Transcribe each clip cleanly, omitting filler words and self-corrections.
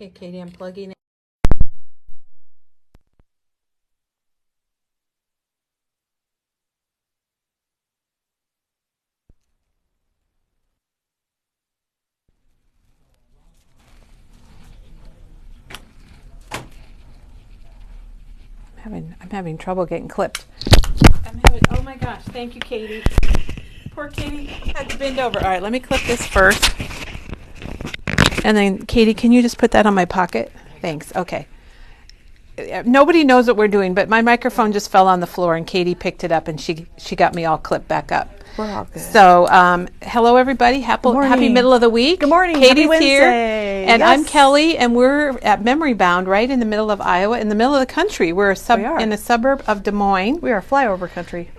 Okay, Katie, I'm plugging in. I'm having trouble getting clipped. Oh my gosh, thank you, Katie. Poor Katie had to bend over. All right, let me clip this first. And then, Katie, can you just put that on my pocket? Thanks. Okay. Nobody knows what we're doing, but my microphone just fell on the floor, and Katie picked it up, and she got me all clipped back up. We're all good. So, hello, everybody. Happy middle of the week. Good morning. Katie's Happy here. Wednesday. And yes. I'm Kelly, and we're at Memory Bound, right in the middle of Iowa, in the middle of the country. We're in a suburb of Des Moines. We are flyover country.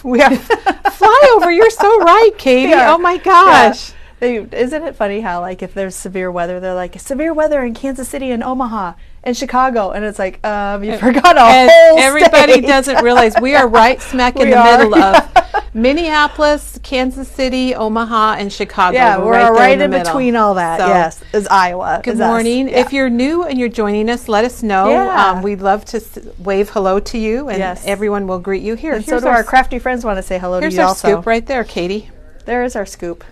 We are flyover. You're so right, Katie. Oh, my gosh. Yeah. Isn't it funny how, like, if there's severe weather, they're like, severe weather in Kansas City and Omaha and Chicago. And it's like, you forgot a whole everybody state. Doesn't realize we are right smack in the middle of Minneapolis, Kansas City, Omaha, and Chicago. Yeah, we're right in middle. between all that. So, yes, is Iowa. Good morning. Yeah. If you're new and you're joining us, let us know. Yeah. We'd love to wave hello to you, and everyone will greet you here. And so do our crafty friends want to say hello to you also. Here's our scoop right there, Katie. There is our scoop.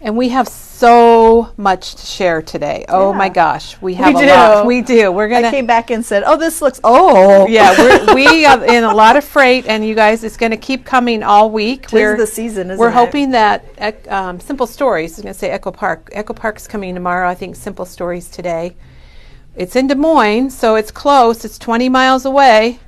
And we have so much to share today. Oh my gosh, we have a lot. We do. We're gonna. I came back and said, "Oh, this looks." Oh, yeah. We are in a lot of freight, and you guys, it's going to keep coming all week. This is the season, isn't it? We're hoping that Simple Stories. I was going to say Echo Park. Echo Park's coming tomorrow. I think Simple Stories today. It's in Des Moines, so it's close. It's 20 miles away.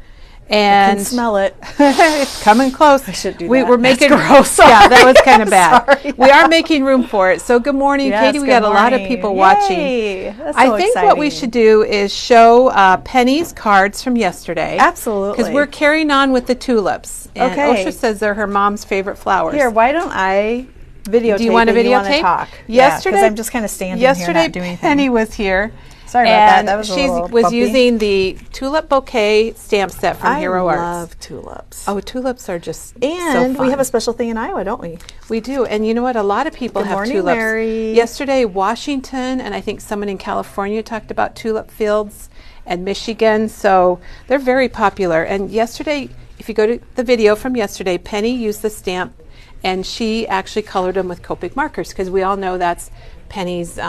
And I can smell it. It's coming close. I should do that. We're making gross. Yeah, that was kind of bad. Sorry. We are making room for it. So good morning, Katie. We got a lot of people watching. That's I think what we should do is show Penny's cards from yesterday. Absolutely. Because we're carrying on with the tulips. And OSHA says they're her mom's favorite flowers. Here, why don't I videotape? Do you want to videotape? Talk? Yesterday, because I'm just kind of standing here not doing anything. Penny was here. Sorry about that. That was a she little was bumpy. using the tulip bouquet stamp set from Hero Arts. I love tulips. Oh, tulips are just and so fun. We have a special thing in Iowa, don't we? We do. And you know what? A lot of people have tulips. Mary. Yesterday, Washington, and I think someone in California talked about tulip fields, and Michigan. So they're very popular. And yesterday, if you go to the video from yesterday, Penny used the stamp, and she actually colored them with Copic markers, because we all know that's Penny's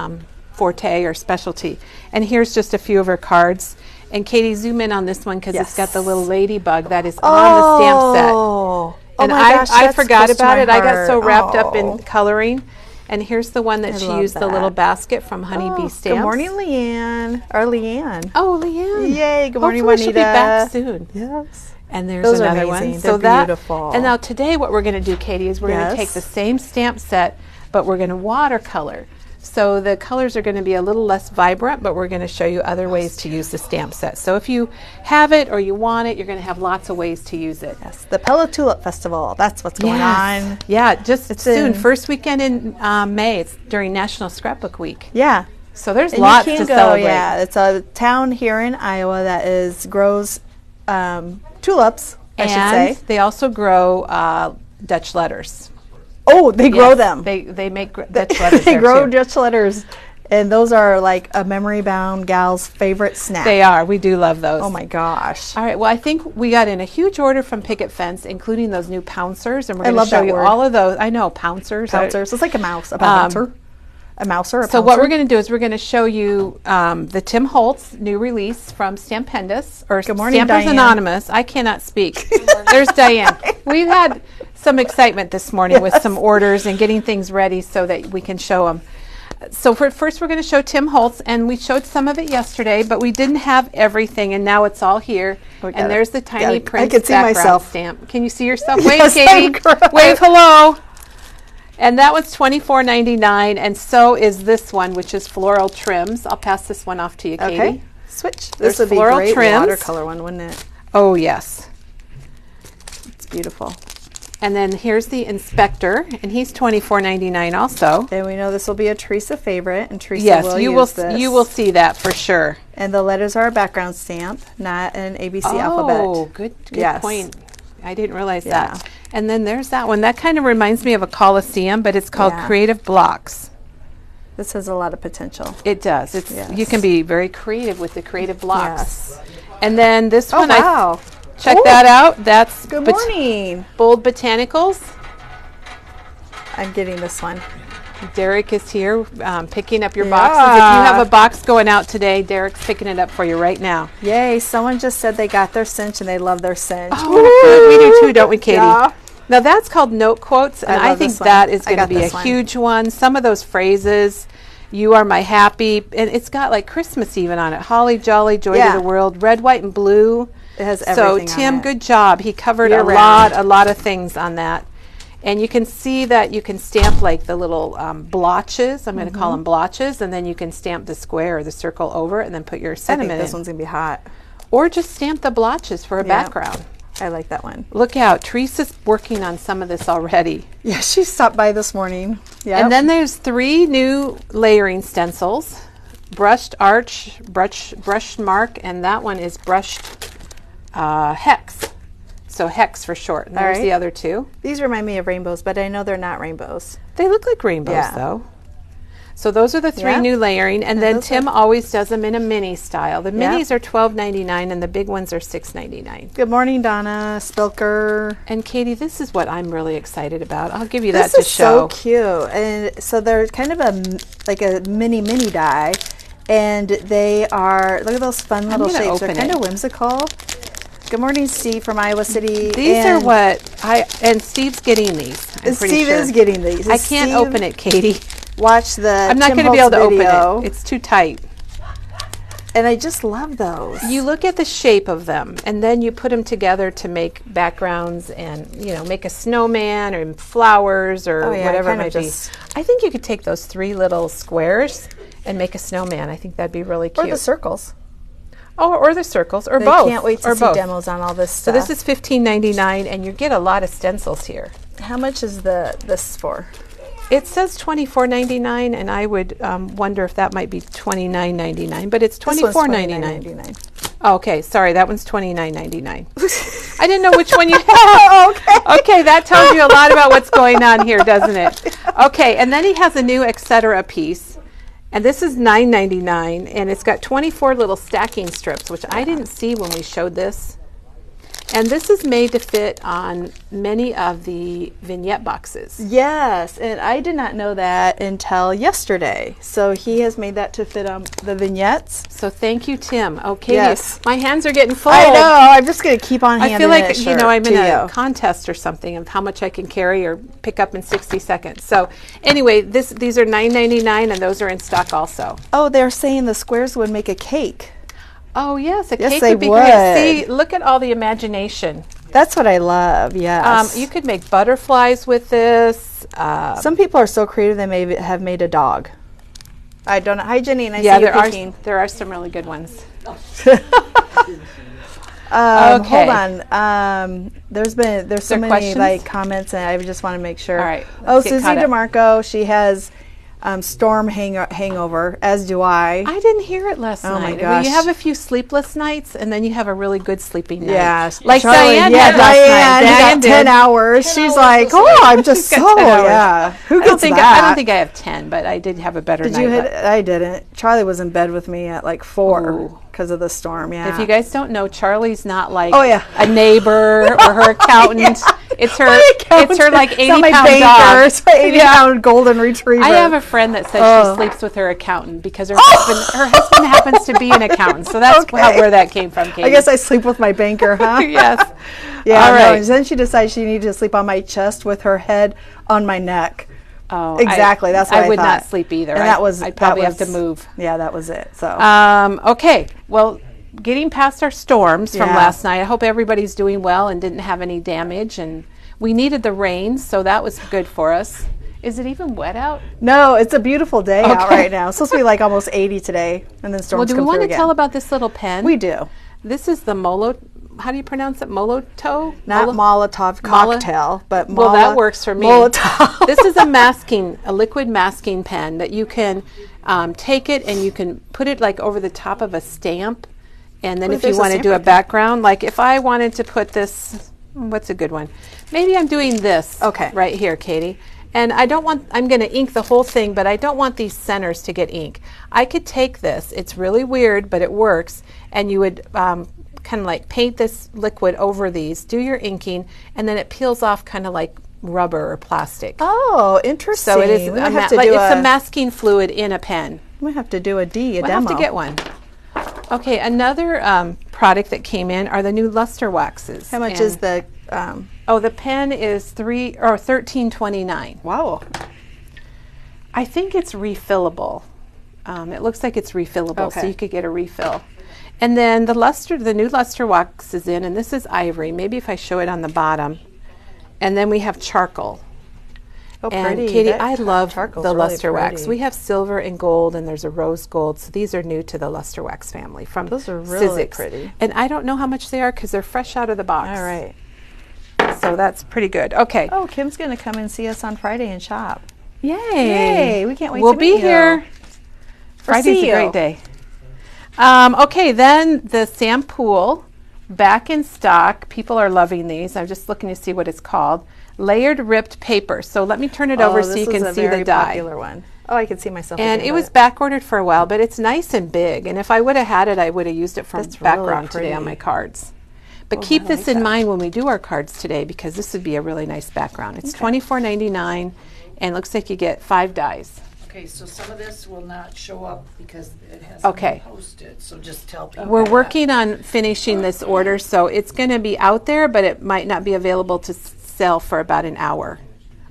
forte or specialty. And here's just a few of her cards. And Katie, zoom in on this one, because it's got the little ladybug that is on the stamp set. And I forgot about it. I got so wrapped up in coloring. And here's the one that she used, the little basket from Honeybee Stamps. Good morning, Leanne. Or Leanne. Oh, Leanne. Yay. Good morning, Juanita. She'll be back soon. Yes. And there's Those another are one. amazing. So they're beautiful. And now today what we're going to do, Katie, is we're going to take the same stamp set, but we're going to watercolor. So the colors are going to be a little less vibrant, but we're going to show you other ways to use the stamp set. So if you have it or you want it, you're going to have lots of ways to use it. Yes, the Pella Tulip Festival. That's what's going on. Yeah, just soon. First weekend in May. It's during National Scrapbook Week. Yeah. So there's lots to celebrate. Yeah, it's a town here in Iowa that grows tulips, I should say. They also grow Dutch letters. Oh, they grow them. They make Dutch letters. They grow Dutch letters, and those are like a memory bound gal's favorite snack. They are. We do love those. Oh my gosh! All right. Well, I think we got in a huge order from Picket Fence, including those new pouncers, and we're going to show you all of those. I know pouncers. Pouncers. It's like a mouse. A bouncer. A mouser. A so what we're going to do is we're going to show you the Tim Holtz new release from Stampendous, or Good morning, Stampers Diane. Anonymous. I cannot speak. There's Diane. We've had some excitement this morning with some orders and getting things ready so that we can show them. So first we're going to show Tim Holtz, and we showed some of it yesterday, but we didn't have everything, and now it's all here. And there's the tiny Prince background stamp. Can you see yourself? Wave, yes, Katie. Wave hello. And that one's $24.99, and so is this one, which is floral trims. I'll pass this one off to you, Katie. Okay. Switch. This would be floral great trims. Watercolor one, wouldn't it? Oh, yes. It's beautiful. And then here's the Inspector, and he's $24.99 also. And we know this will be a Teresa favorite, and Teresa will use this. You will see that for sure. And the letters are a background stamp, not an ABC alphabet. Oh, good point. I didn't realize Yeah. that. And then there's that one. That kind of reminds me of a Coliseum, but it's called Creative Blocks. This has a lot of potential. It does. It's You can be very creative with the creative blocks. Yes. And then this one, wow. Check that out. That's Good morning. Bold Botanicals. I'm getting this one. Derek is here picking up your boxes. If you have a box going out today, Derek's picking it up for you right now. Yay. Someone just said they got their cinch and they love their cinch. Oh, we do too, don't we, Katie? Yeah. Now that's called note quotes, and I think that is going to be a huge one. Some of those phrases, you are my happy, and it's got like Christmas even on it. Holly jolly, joy to the world, red, white, and blue. It has everything So Tim, on it. good job. He covered a lot of things on that. And you can see that you can stamp like the little blotches. I'm going to call them blotches, and then you can stamp the square or the circle over it, and then put your sentiment I think this in. one's going to be hot. Or just stamp the blotches for a background. I like that one. Look out, Teresa's working on some of this already. Yeah, she stopped by this morning. Yeah. And then there's 3 new layering stencils. Brushed arch, brushed mark, and that one is brushed hex. So hex for short. And there's the other 2. These remind me of rainbows, but I know they're not rainbows. They look like rainbows though. So those are the 3 new layering, and then Tim always does them in a mini style. The minis are $12.99 and the big ones are $6.99. Good morning, Donna Spilker. And Katie, this is what I'm really excited about. I'll give you that to show. This is so cute. And so they're kind of like a mini die, and they are, look at those fun little shapes. They're kind of whimsical. Good morning, Steve from Iowa City. These are and Steve's getting these. Steve is getting these. I can't open it, Katie. Watch the I'm not going to be able to open it. It's too tight. And I just love those. You look at the shape of them, and then you put them together to make backgrounds and, make a snowman or flowers or whatever it might be. I think you could take those 3 little squares and make a snowman. I think that'd be really cute. Or the circles. Oh, or the circles, or both. I can't wait to see demos on all this stuff. So this is $15.99, and you get a lot of stencils here. How much is this for? It says $24.99, and I would wonder if that might be $29.99, but it's $24.99. Oh, okay, sorry, that one's $29.99. I didn't know which one you had. Okay, that tells you a lot about what's going on here, doesn't it? Okay, and then he has a new etc. piece, and this is $9.99, and it's got 24 little stacking strips, which I didn't see when we showed this. And this is made to fit on many of the vignette boxes. Yes, and I did not know that until yesterday. So he has made that to fit on the vignettes. So thank you, Tim. Okay, yes. My hands are getting full. I know. I'm just going to keep on handing I feel like I'm in a contest or something of how much I can carry or pick up in 60 seconds. So anyway, these are $9.99, and those are in stock also. Oh, they're saying the squares would make a cake. Oh, yes, a cake would be great. See, look at all the imagination. That's what I love, yes. You could make butterflies with this. Some people are so creative they may have made a dog. I don't know. Hi, Janine. I see you picking. There are some really good ones. Okay. Hold on. There's so many questions? Comments, and I just want to make sure. All right. Susie DeMarco, she has storm hangover, as do I. I didn't hear it last night. Oh my gosh. Well, you have a few sleepless nights, and then you have a really good sleeping night. Yeah. Like Diane had last night. Diane did 10 hours. She's like, I'm just so, Who gets that? I don't think I have 10, but I did have a better night. I didn't. Charlie was in bed with me at like 4 because of the storm, If you guys don't know, Charlie's not like a neighbor or her accountant. It's her like 80-pound dog. It's my 80-pound golden retriever. I have a friend that says she sleeps with her accountant because her husband happens to be an accountant. So that's where that came from, Katie. I guess I sleep with my banker, huh? Yes. Yeah. All right. No, then she decided she needed to sleep on my chest with her head on my neck. Oh, exactly. That's what I would thought. Not sleep either. And I'd probably have to move. Yeah, that was it. So. Okay. Well, getting past our storms from last night, I hope everybody's doing well and didn't have any damage. And we needed the rain, so that was good for us. Is it even wet out? No, it's a beautiful day out right now. It's supposed to be like almost 80 today, and then storms come through again. Well, do we want to tell about this little pen? We do. This is the how do you pronounce it? Molotow? Not Molotov cocktail, but well, that works for me. Molotov. This is a liquid masking pen that you can take it and you can put it like over the top of a stamp, and then if you want to do a background, like if I wanted to put this, what's a good one? Maybe I'm doing this right here, Katie. And I don't want, I'm going to ink the whole thing, but I don't want these centers to get ink. I could take this, it's really weird, but it works, and you would kind of like paint this liquid over these, do your inking, and then it peels off kind of like rubber or plastic. Oh, interesting. So it is it's a masking fluid in a pen. We have to do a demo. We'll have to get one. Okay, another product that came in are the new luster waxes. How much is the? The pen is $13.29. Wow. I think it's refillable. It looks like it's refillable, so you could get a refill. And then the new luster wax is in, and this is ivory. Maybe if I show it on the bottom. And then we have charcoal. Oh, and pretty. Katie, I love the really luster pretty. wax. We have silver and gold, and there's a rose gold. So these are new to the luster wax family from Those are really Sizzix. pretty. And I don't know how much they are because they're fresh out of the box. All right. So that's pretty good. Okay. Oh, Kim's going to come and see us on Friday and shop. Yay. Yay. We can't wait We'll to meet be here. Friday's a great day. Okay, then the Sampool, back in stock. People are loving these. I'm just looking to see what it's called. Layered ripped paper. So let me turn it over so you can see the dye. Popular one. Oh, I can see myself. And it was back ordered for a while, but it's nice and big. And if I would have had it, I would have used it for background today on my cards. But keep this in mind when we do our cards today, because this would be a really nice background. It's $24.99, and looks like you get 5 dies. Okay, so some of this will not show up because it hasn't been posted, so just tell people. We're working on finishing this order, so it's going to be out there, but it might not be available to sell for about an hour,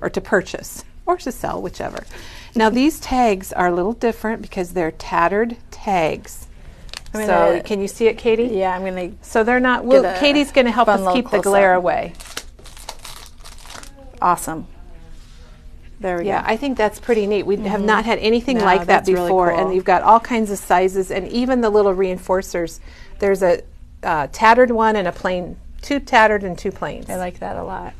or to purchase, or to sell, whichever. Now these tags are a little different because they're tattered tags. So can you see it, Katie? Yeah, I'm going to. So they're not. Katie's going to help us keep the glare away. Awesome. There we go. Yeah, I think that's pretty neat. We have not had anything like that before, really cool. And you've got all kinds of sizes, and even the little reinforcers. There's a tattered one and a plain, 2 tattered and 2 plains. I like that a lot.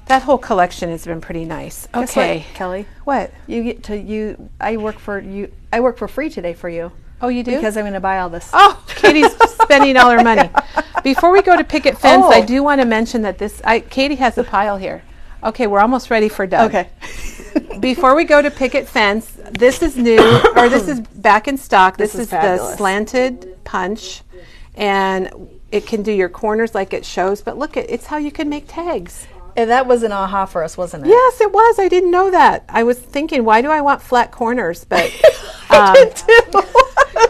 That whole collection has been pretty nice. Okay, what, Kelly. What? You get to I work for you. I work for free today for you. Oh, you do? Because I'm going to buy all this. Oh, Katie's spending all her money. Before we go to Picket Fence, I do want to mention that Katie has a pile here. Okay, we're almost ready for Doug. Okay. Before we go to Picket Fence, this is new, or this is back in stock. This is the slanted punch, and it can do your corners like it shows. But look, it's how you can make tags. And that was an aha for us, wasn't it? Yes, it was. I didn't know that. I was thinking, why do I want flat corners? But I did too.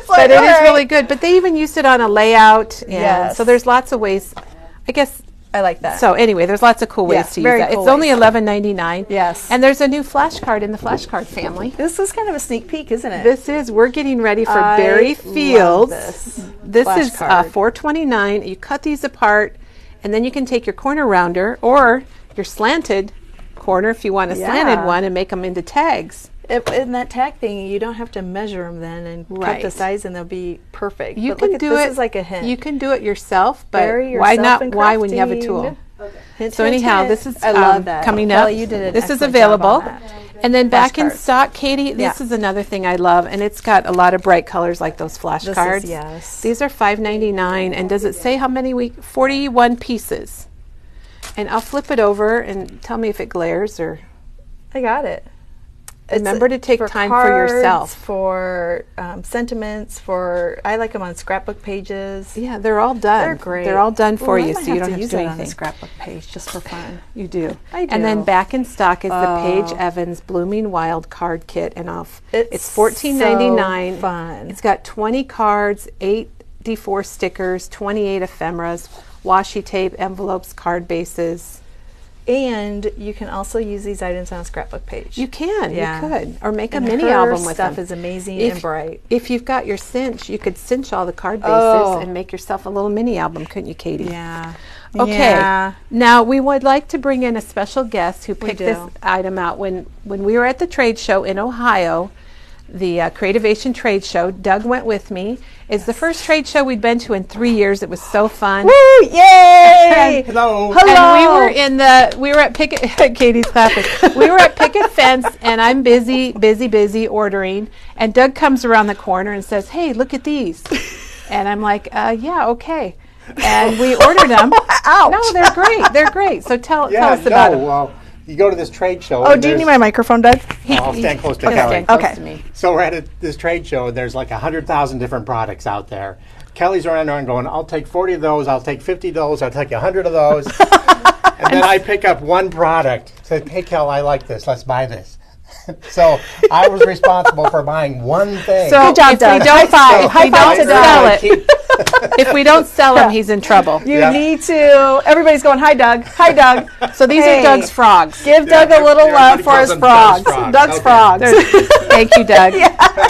But it is really good. But they even used it on a layout. And so there's lots of ways. I guess I like that. So anyway, there's lots of cool ways to use that. It's only $11.99. Yes. And there's a new flashcard in the flashcard family. This is kind of a sneak peek, isn't it? This is. We're getting ready for Berry Fields. This is $4.29. You cut these apart, and then you can take your corner rounder or your slanted corner if you want a slanted one and make them into tags. In that tag thing, you don't have to measure them then and cut the size, and they'll be perfect. You can do it. This is like a hint. You can do it yourself, but why not? Why when you have a tool? Okay. So anyhow, this is I love that. Coming up. Kelly, you did this is available, and then back in stock, Katie. This is another thing I love, and it's got a lot of bright colors like those flashcards. Yes. These are $5.99, and does it say how many 41 pieces? And I'll flip it over and tell me if it glares or. I got it. Remember to take time for yourself. For sentiments, I like them on scrapbook pages. Yeah, they're all done. They're great. They're all done for you, so you don't have to do anything. On the scrapbook page just for fun. You do. I do. And then back in stock is the Paige Evans Blooming Wild card kit, and it's $14.99. So fun. It's got 20 cards, 8 D4 stickers, 28 ephemeras, washi tape, envelopes, card bases. And you can also use these items on a scrapbook page. You can, you could. Or make a mini album with them. Stuff is amazing and bright. If you've got your cinch, you could cinch all the card bases and make yourself a little mini album, couldn't you, Katie? Yeah. Okay. Yeah. Now, we would like to bring in a special guest who picked this item out. When we were at the trade show in Ohio, the Creativation Trade Show, Doug went with me. It's the first trade show we'd been to in 3 years. It was so fun. Woo! Yay! Hello. Hello. And we were at Picket. Katie's clapping. We were at Picket Fence, and I'm busy ordering. And Doug comes around the corner and says, "Hey, look at these." And I'm like, "Yeah, okay." And we ordered them. Ouch. No, they're great. They're great. So tell us about them. Well, you go to this trade show. Oh, do you need my microphone, Doug? I'll stand close to Kelly. Okay. To me. So we're at this trade show. There's like 100,000 different products out there. Kelly's running around going, I'll take 40 of those, I'll take 50 of those, I'll take 100 of those. And then I pick up one product. Say, hey, Kel, I like this. Let's buy this. So I was responsible for buying one thing. So good job, if Doug. we don't sell it, Keep- if we don't sell him, he's in trouble. You need to. Everybody's going, hi, Doug. Hi, Doug. So these are Doug's frogs. Give Doug a little love everybody for his calls them frogs. Doug's frogs. Doug's Okay. frogs. Thank you, Doug.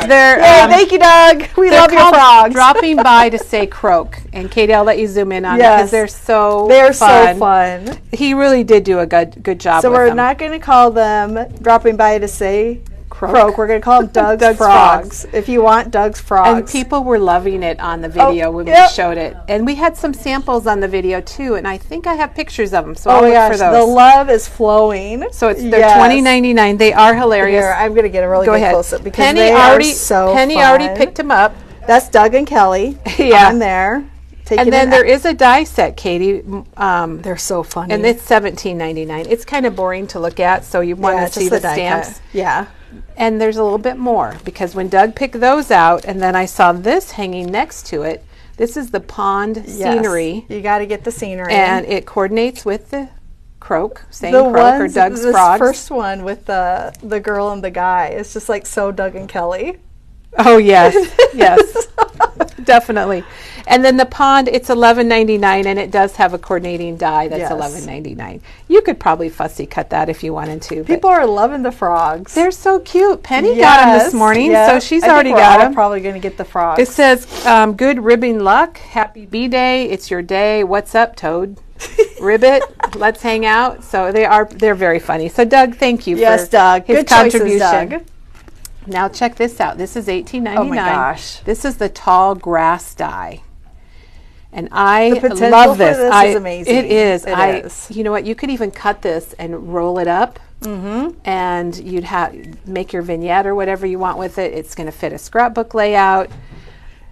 They're, Yay, thank you, Doug. We they're love your called frogs. dropping by to say croak. And Katie, I'll let you zoom in on it Yes. because they're so They're fun. so fun. He really did do a good job So with we're them. not going to call them dropping by to say croak. We're going to call them Doug's, Doug's frogs. If you want Doug's frogs. And people were loving it on the video when we showed it. And we had some samples on the video too, and I think I have pictures of them, so I'll oh my look gosh, for those. the love is flowing. So they're Yes. $20.99. They are hilarious. Here, I'm going to get a really Go good ahead. close up because Penny they already are so Penny fun. already picked them up. That's Doug and Kelly Yeah. on there. And then there is a die set, Katie. They're so funny. And it's $17.99. It's kind of boring to look at, so you want to it's see just the die stamps. cut. Yeah. And there's a little bit more because when Doug picked those out, and then I saw this hanging next to it. This is the pond scenery, You got to get the scenery. and it coordinates with the croak, saying the croak or ones, Doug's this frogs. first one with the girl and the guy, it's just like so Doug and Kelly. Oh yes, yes, definitely. And then the pond, it's $11.99, and it does have a coordinating die that's Yes. $11.99. You could probably fussy cut that if you wanted to. But People are loving the frogs. they're so cute. Penny got them this morning, so she's already got them. Probably going to get the frogs. It says, good ribbon luck, happy B-Day, it's your day, what's up, Toad? Ribbit, let's hang out. So they're very funny. So Doug, thank you yes, for Doug. his Good choices, contribution. Doug. Now check this out. This is $18.99. Oh my gosh. This is the tall grass die. And I The potential love for this. this is amazing. It is. It is. You know what? You could even cut this and roll it up, and you'd make your vignette or whatever you want with it. It's going to fit a scrapbook layout.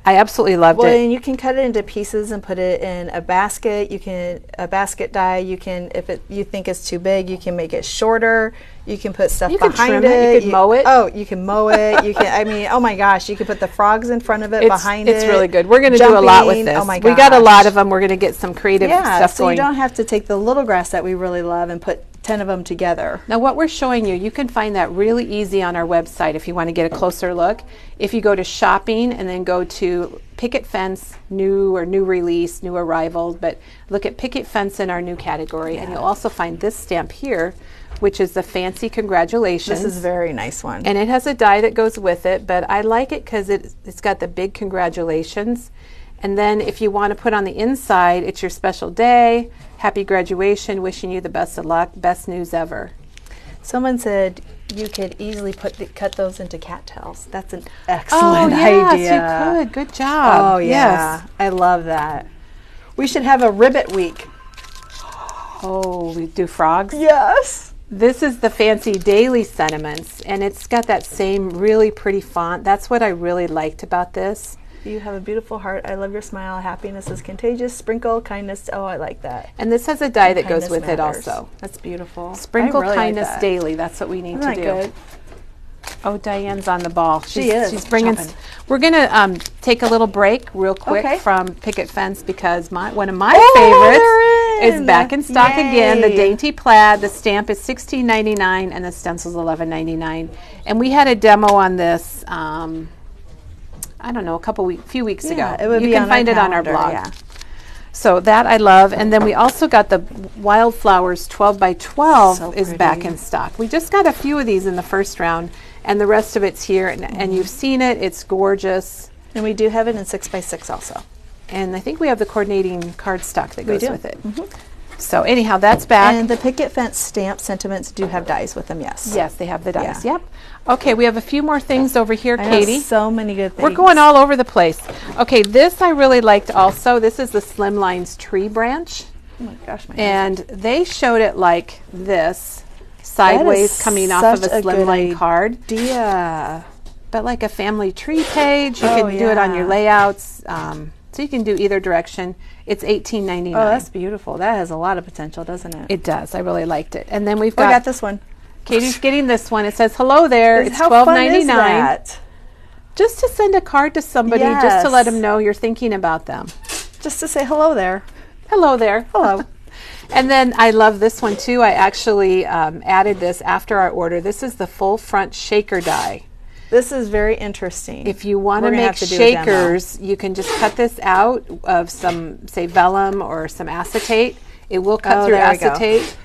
I absolutely loved Well, it. and you can cut it into pieces and put it in a basket. You can a basket die. You can, if you think it's too big, you can make it shorter. You can put stuff You could behind trim it. You could mow it. Oh, you can mow it. You can. I mean, oh my gosh, you can put the frogs in front of it, behind it. It's really good. We're going to do a lot with jumping. this. Oh my We got a gosh. lot of them. We're going to get some creative stuff so going. you don't have to take the little grass that we really love and put 10 of them together. Now what we're showing you can find that really easy on our website if you want to get a closer look. If you go to shopping and then go to Picket Fence, new release, new arrival, but look at Picket Fence in our new category, and you'll also find this stamp here, which is the fancy congratulations. This is a very nice one. And it has a die that goes with it, but I like it because it's got the big congratulations. And then if you want to put on the inside, it's your special day, happy graduation, wishing you the best of luck, best news ever. Someone said you could easily cut those into cattails. That's an excellent yes, idea. you could. Good job. Oh, yeah. Yes. I love that. We should have a ribbit week. Oh, we do frogs? Yes. This is the fancy daily sentiments, and it's got that same really pretty font. That's what I really liked about this. You have a beautiful heart. I love your smile. Happiness is contagious. Sprinkle kindness. Oh, I like that. And this has a die that goes Kindness with it matters. also. That's beautiful. Sprinkle I really like kindness that. daily. That's what we need Isn't to that do. good? Oh, Diane's on the ball. She is. She's bringing. Chomping. We're gonna take a little break real quick Okay. from Picket Fence because one of my Oh, they're favorites is in. back in stock again. The Yay. dainty plaid. The stamp is $16.99 and the stencil's $11.99. And we had a demo on this. I don't know, few weeks ago. It would you be can on find our it on our calendar, blog. Yeah. So that I love. And then we also got the Wildflowers 12 by 12 So is back pretty. in stock. We just got a few of these in the first round, and the rest of it's here. And you've seen it. It's gorgeous. And we do have it in 6x6 also. And I think we have the coordinating cardstock that goes do. with it. So anyhow, that's back. And the Picket Fence stamp sentiments do have dies with them, yes. Yes, they have the dies. Yeah. Yep. Okay, we have a few more things over here, I know, Katie. so many good things. We're going all over the place. Okay, this I really liked also. This is the Slimlines tree branch. Oh my gosh, my And they showed it like this, sideways coming off of a such a good slimline card. idea. But like a family tree page, you Oh, can do it on your yeah. layouts. So you can do either direction. It's $18.99. Oh, that's beautiful. That has a lot of potential, doesn't it? It does. I really liked it. And then we've I got, got this one. Katie's getting this one. It says, hello there. It's How $12.99. fun is that? Just to send a card to somebody, just to let them know you're thinking about them. Just to say hello there. Hello there. Hello. And then I love this one too. I actually added this after our order. This is the full front shaker die. This is very interesting. If you want to make shakers, you can just cut this out of some, say, vellum or some acetate. It will cut through acetate.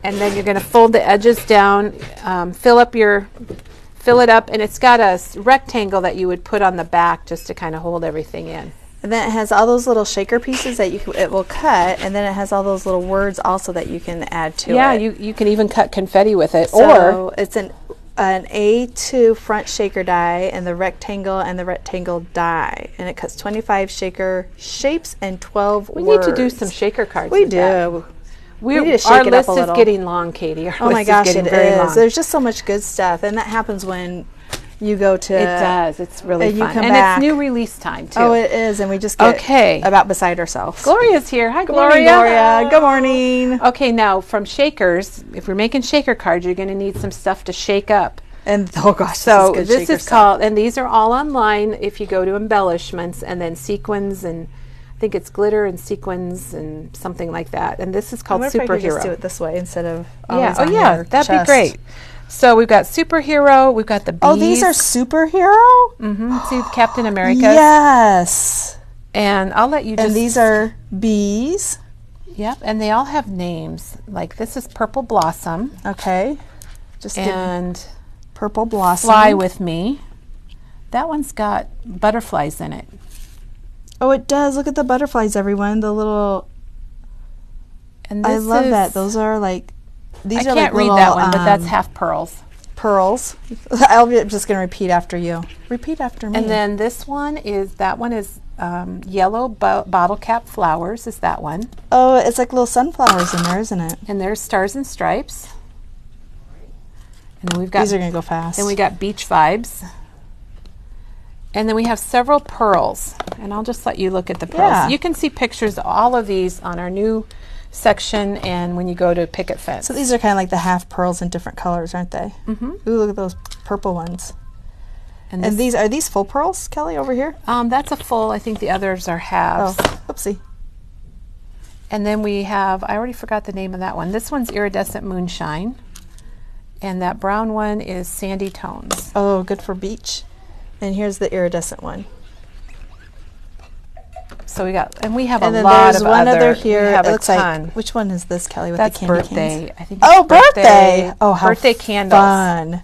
And then you're going to fold the edges down, fill it up, and it's got a rectangle that you would put on the back just to kind of hold everything in. And then it has all those little shaker pieces that it will cut, and then it has all those little words also that you can add to it. Yeah, you can even cut confetti with it. So or it's an A2 front shaker die and the rectangle die, and it cuts 25 shaker shapes and 12 words. We need to do some shaker cards. We do. We need to shake our it list up a is little. getting long, Katie. Oh my gosh, it is. There's just so much good stuff, and that happens when you go to. It does. It's really fun, and it's new release time too. Oh, it is, and we just get about beside ourselves. Gloria's here. Hi, Good Gloria. morning, Gloria. Good morning. Okay, now from shakers, if we're making shaker cards, you're going to need some stuff to shake up. And oh gosh, so this is called, and these are all online. If you go to embellishments and then sequins, and I think it's glitter and sequins and something like that. And this is called Superhero. If I could just do it this way instead of that'd be great. So we've got Superhero. We've got the bees. Oh, these are Superhero. See Captain America. Yes. And I'll let you. And these are bees. Yep, and they all have names. Like this is Purple Blossom. Okay. And Purple Blossom. Fly with Me. That one's got butterflies in it. Oh, it does. Look at the butterflies, everyone. The little. And I love that. Those are like. These I are can't like read that one, but that's half pearls. Pearls. I'm just going to repeat after you. Repeat after me. And then this one is yellow bottle cap flowers. Is that one? Oh, it's like little sunflowers in there, isn't it? And there's Stars and Stripes. And then we've got these are going to go fast. Then we got Beach Vibes. And then we have several pearls. And I'll just let you look at the pearls. Yeah. You can see pictures of all of these on our new section and when you go to Picket Fence. So these are kind of like the half pearls in different colors, aren't they? Mm-hmm. Ooh, look at those purple ones. And these are these full pearls, Kelly, over here? That's a full. I think the others are halves. Oh, oopsie. And then we have, I already forgot the name of that one. This one's Iridescent Moonshine. And that brown one is Sandy Tones. Oh, good for beach. And here's the iridescent one. So we have a lot of there's one other here. It looks like, which one is this, Kelly, with that's the candy birthday. canes? I think it's birthday. Oh, how birthday candles. Fun.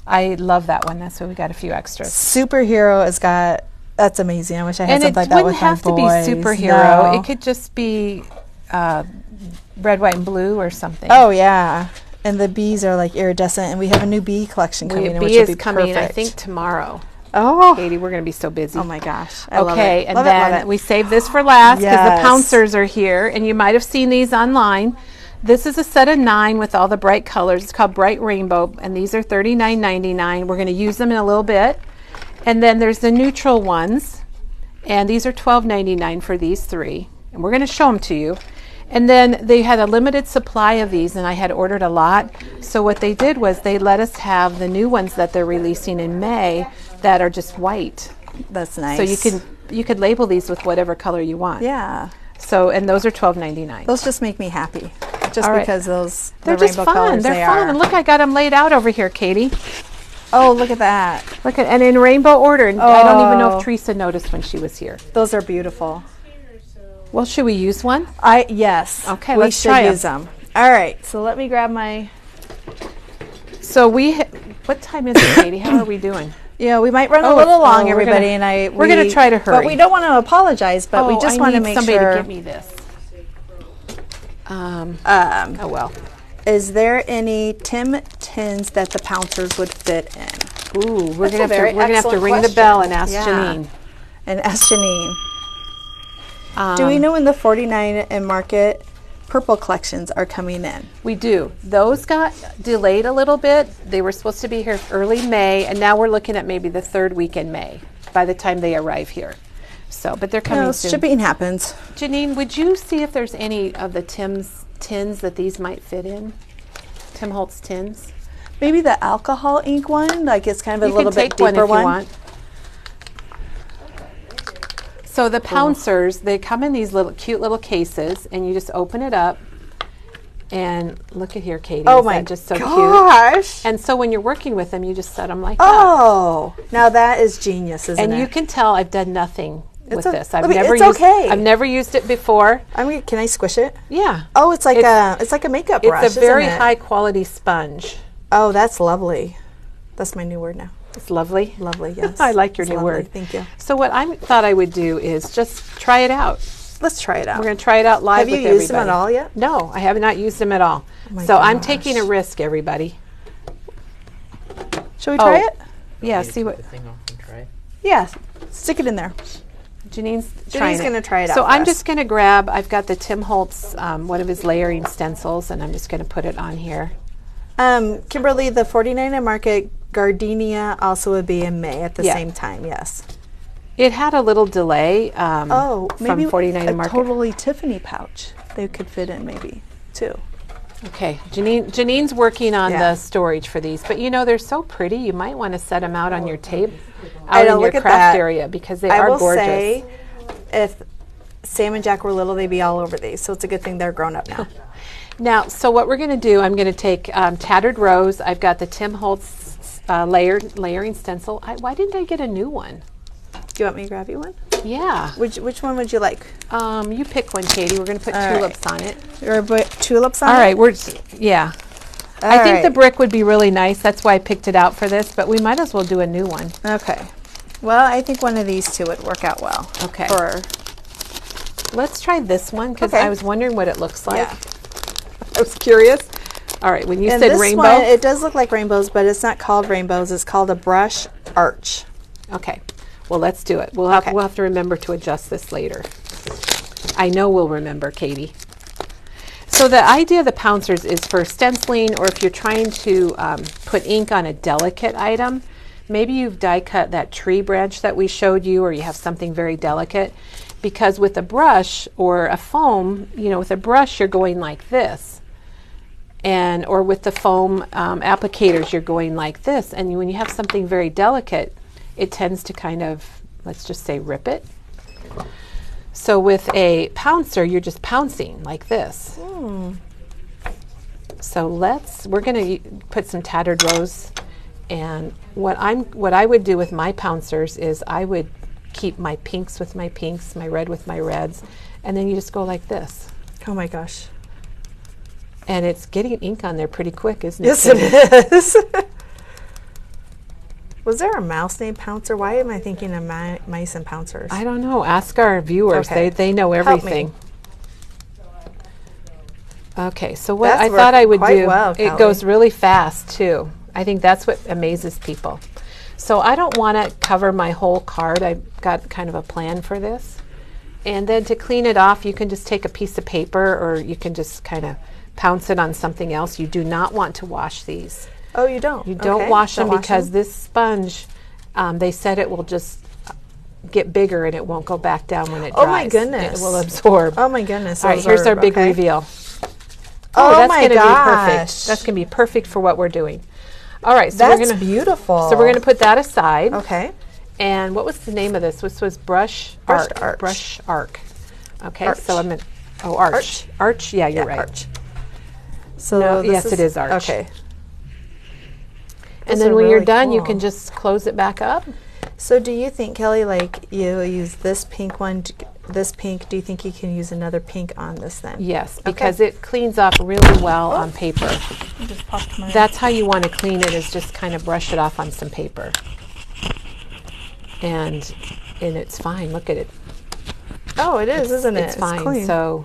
I love that one. That's why we got a few extras. Superhero has got, that's amazing. I wish I had something like that with my boys. And it wouldn't have to be superhero. No. It could just be red, white, and blue or something. Oh, yeah. And the bees are like iridescent, and we have a new bee collection coming in, which will be coming, I think, tomorrow. Oh, Katie, we're going to be so busy. Oh my gosh. Okay, and then we saved this for last because the pouncers are here, and you might have seen these online. This is a set of 9 with all the bright colors. It's called Bright Rainbow, and these are $39.99. We're going to use them in a little bit. And then there's the neutral ones, and these are $12.99 for these 3. And we're going to show them to you. And then they had a limited supply of these, and I had ordered a lot. So what they did was they let us have the new ones that they're releasing in May that are just white. That's nice. So you could label these with whatever color you want. Yeah. So, and those are $12.99. Those just make me happy, because they're just fun. They're fun. And look, I got them laid out over here, Katie. Oh, look at that. Look at, and in rainbow order. And I don't even know if Teresa noticed when she was here. Those are beautiful. Well, should we use one? Yes. Okay, let's try use them. All right. So let me grab my. So what time is it, Katie? How are we doing? Yeah, we might run a little long, everybody, we're going to try to hurry. But we don't want to apologize, but we just want to make somebody sure. To give me this. Oh well. Is there any Tim Tins that the pouncers would fit in? Ooh, we're going to have to ring the bell and ask Janine. And ask Janine. Do we know when the 49 and Market purple collections are coming in? We do. Those got delayed a little bit. They were supposed to be here early May, and now we're looking at maybe the 3rd week in May by the time they arrive here. So, but they're coming soon. Shipping happens. Janine, would you see if there's any of the Tim's tins that these might fit in? Tim Holtz tins? Maybe the alcohol ink one, like it's kind of a little bit deeper one. If one. You want. So the pouncers, they come in these little cute little cases, and you just open it up. And look at here, Katie. Oh my just so gosh. Cute. And so when you're working with them, you just set them like that. Now that is genius, isn't it? And you can tell I've done nothing with this. I've never used it before. Can I squish it? Yeah. Oh, it's like a makeup brush. It's a very high quality sponge. Oh, that's lovely. That's my new word now. It's lovely. Lovely, yes. I like your new word. Thank you. So what I thought I would do is just try it out. Let's try it out. We're going to try it out live with everybody. Have you used them at all yet? No, I have not used them at all. Oh so I'm taking a risk, everybody. Shall we try it? Yeah, see what. Yeah, stick it in there. Janine's going to try it out. So I'm just going to grab, I've got the Tim Holtz, one of his layering stencils, and I'm just going to put it on here. Kimberly, the 49 Market Gardenia also would be in May at the same time, yes. It had a little delay maybe from 49 Market. Totally Tiffany pouch they could fit in maybe, too. Okay, Janine's working on the storage for these, but you know, they're so pretty, you might want to set them out on your tape, out in your craft area, because they are gorgeous. I will say, if Sam and Jack were little, they'd be all over these, so it's a good thing they're grown up now. Now, so what we're going to do, I'm going to take Tattered Rose. I've got the Tim Holtz layering stencil. Why didn't I get a new one? Do you want me to grab you one? Yeah. Which one would you like? You pick one, Katie. We're going to put tulips on it. You're going to put tulips on it? All right. I think the brick would be really nice. That's why I picked it out for this, but we might as well do a new one. Okay. Well, I think one of these two would work out well. Okay. Let's try this one, because I was wondering what it looks like. Yeah. I was curious. All right, when you said rainbow. One, it does look like rainbows, but it's not called rainbows. It's called a brush arch. Okay. Well, let's do it. We'll have to remember to adjust this later. I know we'll remember, Katie. So the idea of the pouncers is for stenciling, or if you're trying to put ink on a delicate item. Maybe you've die cut that tree branch that we showed you, or you have something very delicate. Because with a brush or a foam, with a brush you're going like this. Or with the foam applicators, you're going like this. And when you have something very delicate, it tends to kind of, let's just say, rip it. So with a pouncer, you're just pouncing like this. So we're going to put some Tattered Rose. And what I would do with my pouncers is I would keep my pinks with my pinks, my red with my reds, and then you just go like this. Oh my gosh. And it's getting ink on there pretty quick, isn't it? Yes, it is. Was there a mouse named Pouncer? Why am I thinking of mice and pouncers? I don't know. Ask our viewers. Okay. They know everything. Okay, so what I thought I would do, it goes really fast too. I think that's what amazes people. So I don't want to cover my whole card. I've got kind of a plan for this. And then to clean it off, you can just take a piece of paper, or you can just kind of pounce it on something else. You do not want to wash these. Oh, you don't? You don't wash them, because this sponge, they said it will just get bigger and it won't go back down when it dries. Oh my goodness. It will absorb. Oh my goodness. All right, here's our big reveal. Oh, that's my going to be gosh. perfect. That's going to be perfect for what we're doing. All right, so that's beautiful. So we're going to put that aside. Okay. And what was the name of this? This was Brush Arc. Brush Arc. Okay, arch. so I'm going to, arch. Arch, yeah, you're right. Arch. So yes, it is arch. Okay. And then when you're done, you can just close it back up. So do you think, Kelly, like you use this pink one, this pink, do you think you can use another pink on this then? Yes, because it cleans off really well on paper. Just popped mine. That's how you want to clean it, is just kind of brush it off on some paper. And it's fine. Look at it. Oh, it is, isn't it? It's fine. Clean. So,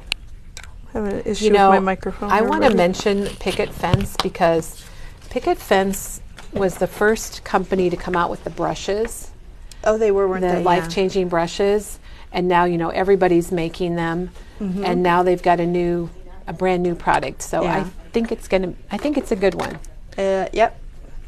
I have an issue with my microphone. I want to mention Picket Fence, because Picket Fence was the first company to come out with the brushes. Oh, they weren't they? The life-changing brushes. And now, everybody's making them. Mm-hmm. And now they've got a brand new product. So I think it's a good one. Yep.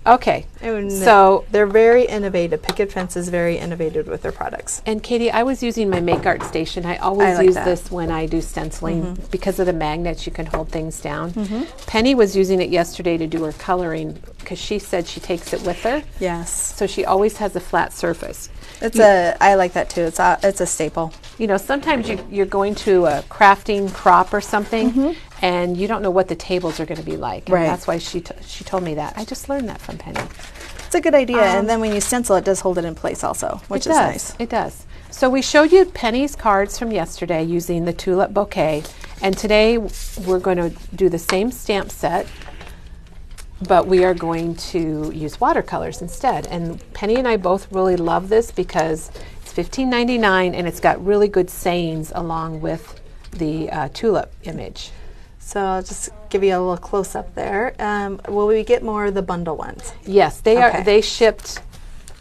Okay. And so they're very innovative. Picket Fence is very innovative with their products. And Katie, I was using my Make Art Station. I always use this when I do stenciling because of the magnets. You can hold things down. Penny was using it yesterday to do her coloring because she said she takes it with her. Yes. So she always has a flat surface. I like that too. It's a staple. You know, sometimes you're going to a crafting crop or something, and you don't know what the tables are going to be like. And that's why she told me that. I just learned that from Penny. It's a good idea. And then when you stencil, it does hold it in place also, which is nice. It does. So we showed you Penny's cards from yesterday using the Tulip bouquet, and today we're going to do the same stamp set, but we are going to use watercolors instead. And Penny and I both really love this because it's $15.99 and it's got really good sayings along with the tulip image. So I'll just give you a little close up there. Will we get more of the bundle ones? Yes, they are. They shipped.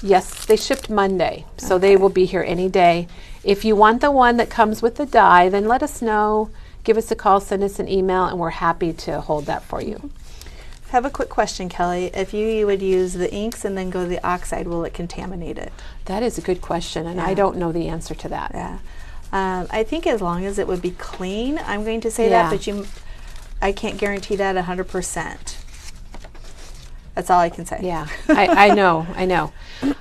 Yes, they shipped Monday, so they will be here any day. If you want the one that comes with the die, then let us know. Give us a call, send us an email, and we're happy to hold that for you. I have a quick question, Kelly. If you would use the inks and then go to the oxide, will it contaminate it? That is a good question, and I don't know the answer to that. Yeah. I think as long as it would be clean, I'm going to say that, but I can't guarantee that 100%. That's all I can say. Yeah, I know.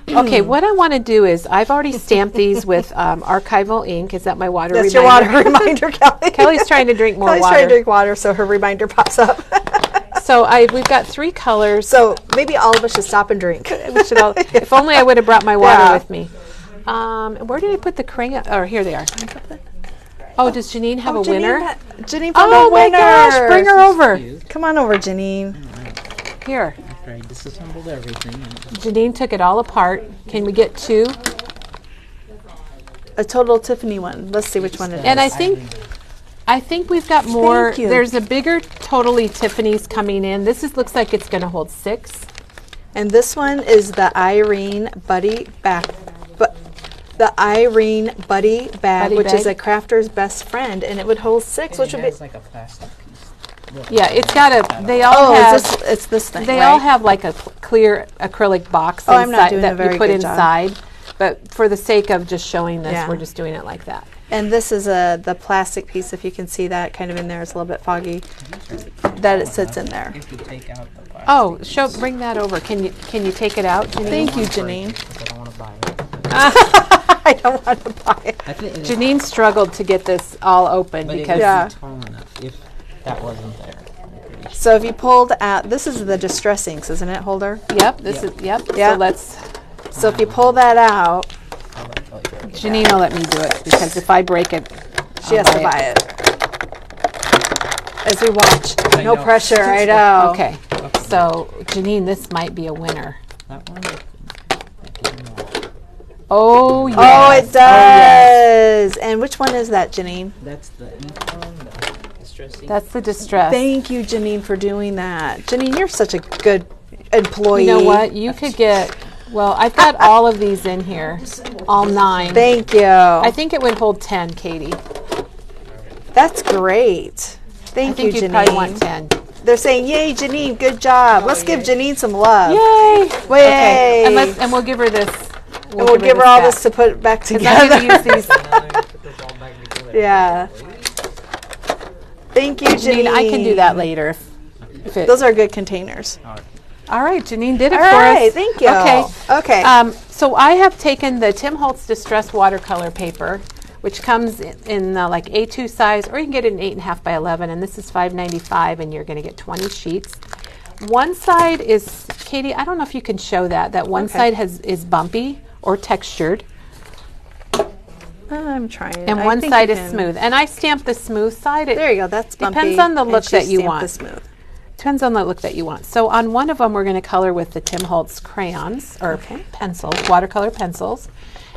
Okay, what I want to do is, I've already stamped these with archival ink. Is that my water reminder? That's your water reminder, Kelly. Kelly's trying to drink more water. Kelly's trying to drink water, so her reminder pops up. So we've got 3 colors. So maybe all of us should stop and drink. We should all, if only I would have brought my water with me. Where did I put the crayon? Oh, here they are. Oh, does Janine have a winner? Janine found a winner. Oh my gosh, bring her over. Come on over, Janine. Here. After I disassembled everything. Janine took it all apart. Can we get 2? A total Tiffany one. Let's see which one it is. And I think we've got more. There's a bigger Totally Tiffany's coming in. This looks like it's going to hold 6. And this one is the Irene Buddy Bag. The Irene Buddy Bag, which is a crafter's best friend, and it would hold 6, which would be like a plastic piece. Yeah, it's got a. They all have. It's this thing. They all have like a clear acrylic box inside I'm not doing a very you put good inside. Job. But for the sake of just showing this, Yeah. we're just doing it like that. And this is the plastic piece, if you can see that kind of in there. It's a little bit foggy. That it sits in there. If you take out the plastic. Oh, bring that over. Can you take it out, Janine? Thank you, Janine. I don't want to buy it. I don't want to buy it. Janine struggled to get this all open But because it would be tall enough if that wasn't there. So if you pulled out, this is the Distress Inks, isn't it, Holder? Yep, this is Yeah. So let's. So if you pull that out, Janine will let me do it because if I break it, she has to buy it. As we watch, no know. pressure. I know. Okay, so Janine, this might be a winner. That one? Oh yes. Oh, it does. And which one is that, Janine? That's the ink one, the distress ink. That's the Distress. Thank you, Janine, for doing that. Janine, you're such a good employee. You know what? You could get. Well, I've got all of these in here, all 9. Thank you. I think it would hold 10, Katie. That's great. Thank you, I think you'd Janine. probably want 10. They're saying, "Yay, Janine! Good job." Let's give Janine some love. Yay! Yay! Okay. And we'll give her this. And we'll give her all back. this to put back 'Cause I'm together. going to use these. Yeah. Thank you, Janine. Janine, I can do that later. If it, Those are good containers. all right, Janine did it All for right, us. thank you. Okay. Okay. So I have taken the Tim Holtz Distress watercolor paper, which comes in like A2 size, or you can get it in 8.5 by 11, and this is $5.95, and you're going to get 20 sheets. One side is, Katie, I don't know if you can show that. That one side is bumpy or textured, I'm trying. and one side is smooth. And I stamped the smooth side. There you go. That's bumpy. Depends on the and look she that you stamped want. the smooth. Depends on the look that you want. So on one of them, we're going to color with the Tim Holtz crayons, or pencils, watercolor pencils.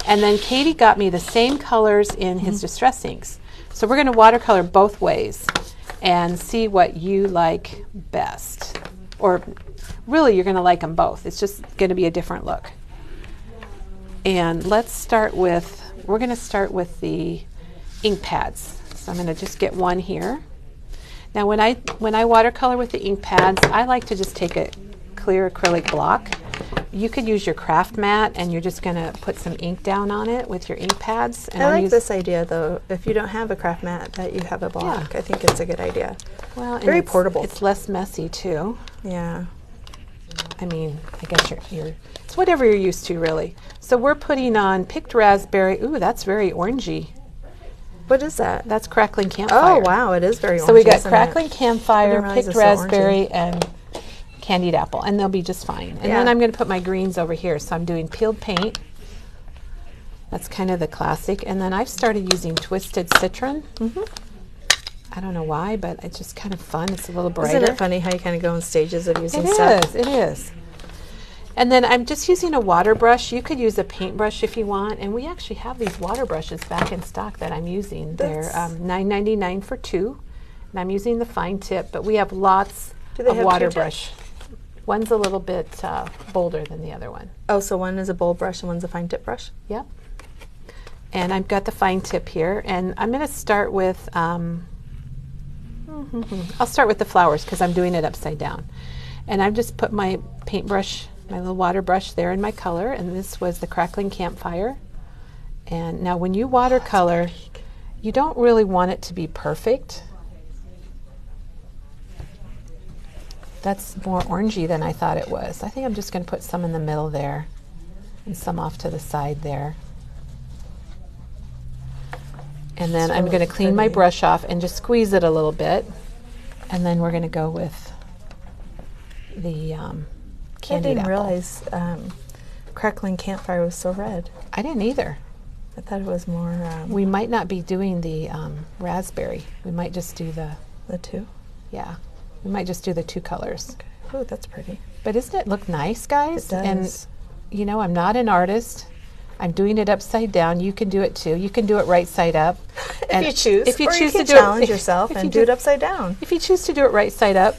And then Katie got me the same colors in his Distress Inks. So we're going to watercolor both ways and see what you like best. Or really, you're going to like them both. It's just going to be a different look. And let's start with, we're going to start with the ink pads. So I'm going to just get one here. Now when I watercolor with the ink pads, I like to just take a clear acrylic block. You could use your craft mat, and you're just going to put some ink down on it with your ink pads. And I like this idea, though. If you don't have a craft mat, that you have a block. I think it's a good idea. Well, very portable. It's less messy too. Yeah. I mean, I guess it's whatever you're used to, really. So we're putting on picked raspberry. Ooh, that's very orangey. What is that? That's crackling campfire. Oh, wow, it is very orangey. So we got crackling campfire, picked so raspberry, and candied apple, and they'll be just fine. And then I'm going to put my greens over here. So I'm doing peeled paint. That's kind of the classic. And then I've started using twisted citron. I don't know why, but it's just kind of fun. It's a little brighter. Isn't it funny how you kind of go in stages of using stuff? It is. And then I'm just using a water brush. You could use a paintbrush if you want. And we actually have these water brushes back in stock that I'm using. They're $9.99 for 2. And I'm using the fine tip, but we have lots of water brush. One's a little bit bolder than the other one. Oh, so one is a bold brush and one's a fine tip brush? Yep. And I've got the fine tip here. And I'm going to start with, I'll start with the flowers because I'm doing it upside down. And I've just put my paintbrush, my little water brush there in my color. And this was the crackling campfire. And now when you watercolor, you don't really want it to be perfect. That's more orangey than I thought it was. I think I'm just going to put some in the middle there and some off to the side there. And then I'm going to clean my brush off and just squeeze it a little bit. And then we're going to go with the candied apple. I didn't realize crackling campfire was so red. I didn't either. I thought it was more... we might not be doing the raspberry. We might just do the 2? Yeah. We might just do the 2 colors. Okay. Oh, that's pretty. But doesn't it look nice, guys? It does. And, you know, I'm not an artist. I'm doing it upside down. You can do it too. You can do it right side up. If you choose. If you choose to do challenge it, yourself and do it upside down. If you choose to do it right side up.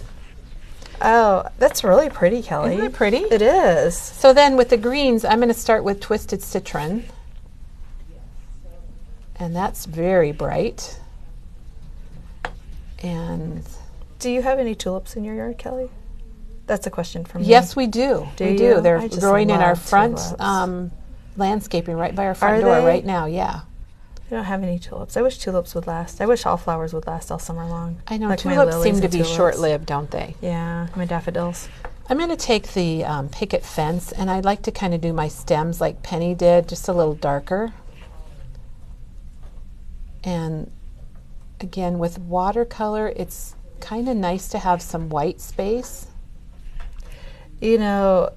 Oh, that's really pretty, Kelly. Isn't it pretty? It is. So then with the greens, I'm going to start with twisted citron. And that's very bright. And... do you have any tulips in your yard, Kelly? That's a question from me. Yes, we do. We do. They're growing in our front landscaping right by our front door right now. Yeah. I don't have any tulips. I wish tulips would last. I wish all flowers would last all summer long. I know. Like tulips seem to be short-lived, don't they? Yeah, my daffodils. I'm going to take the picket fence, and I'd like to kind of do my stems like Penny did, just a little darker. And again, with watercolor, it's kind of nice to have some white space. You know,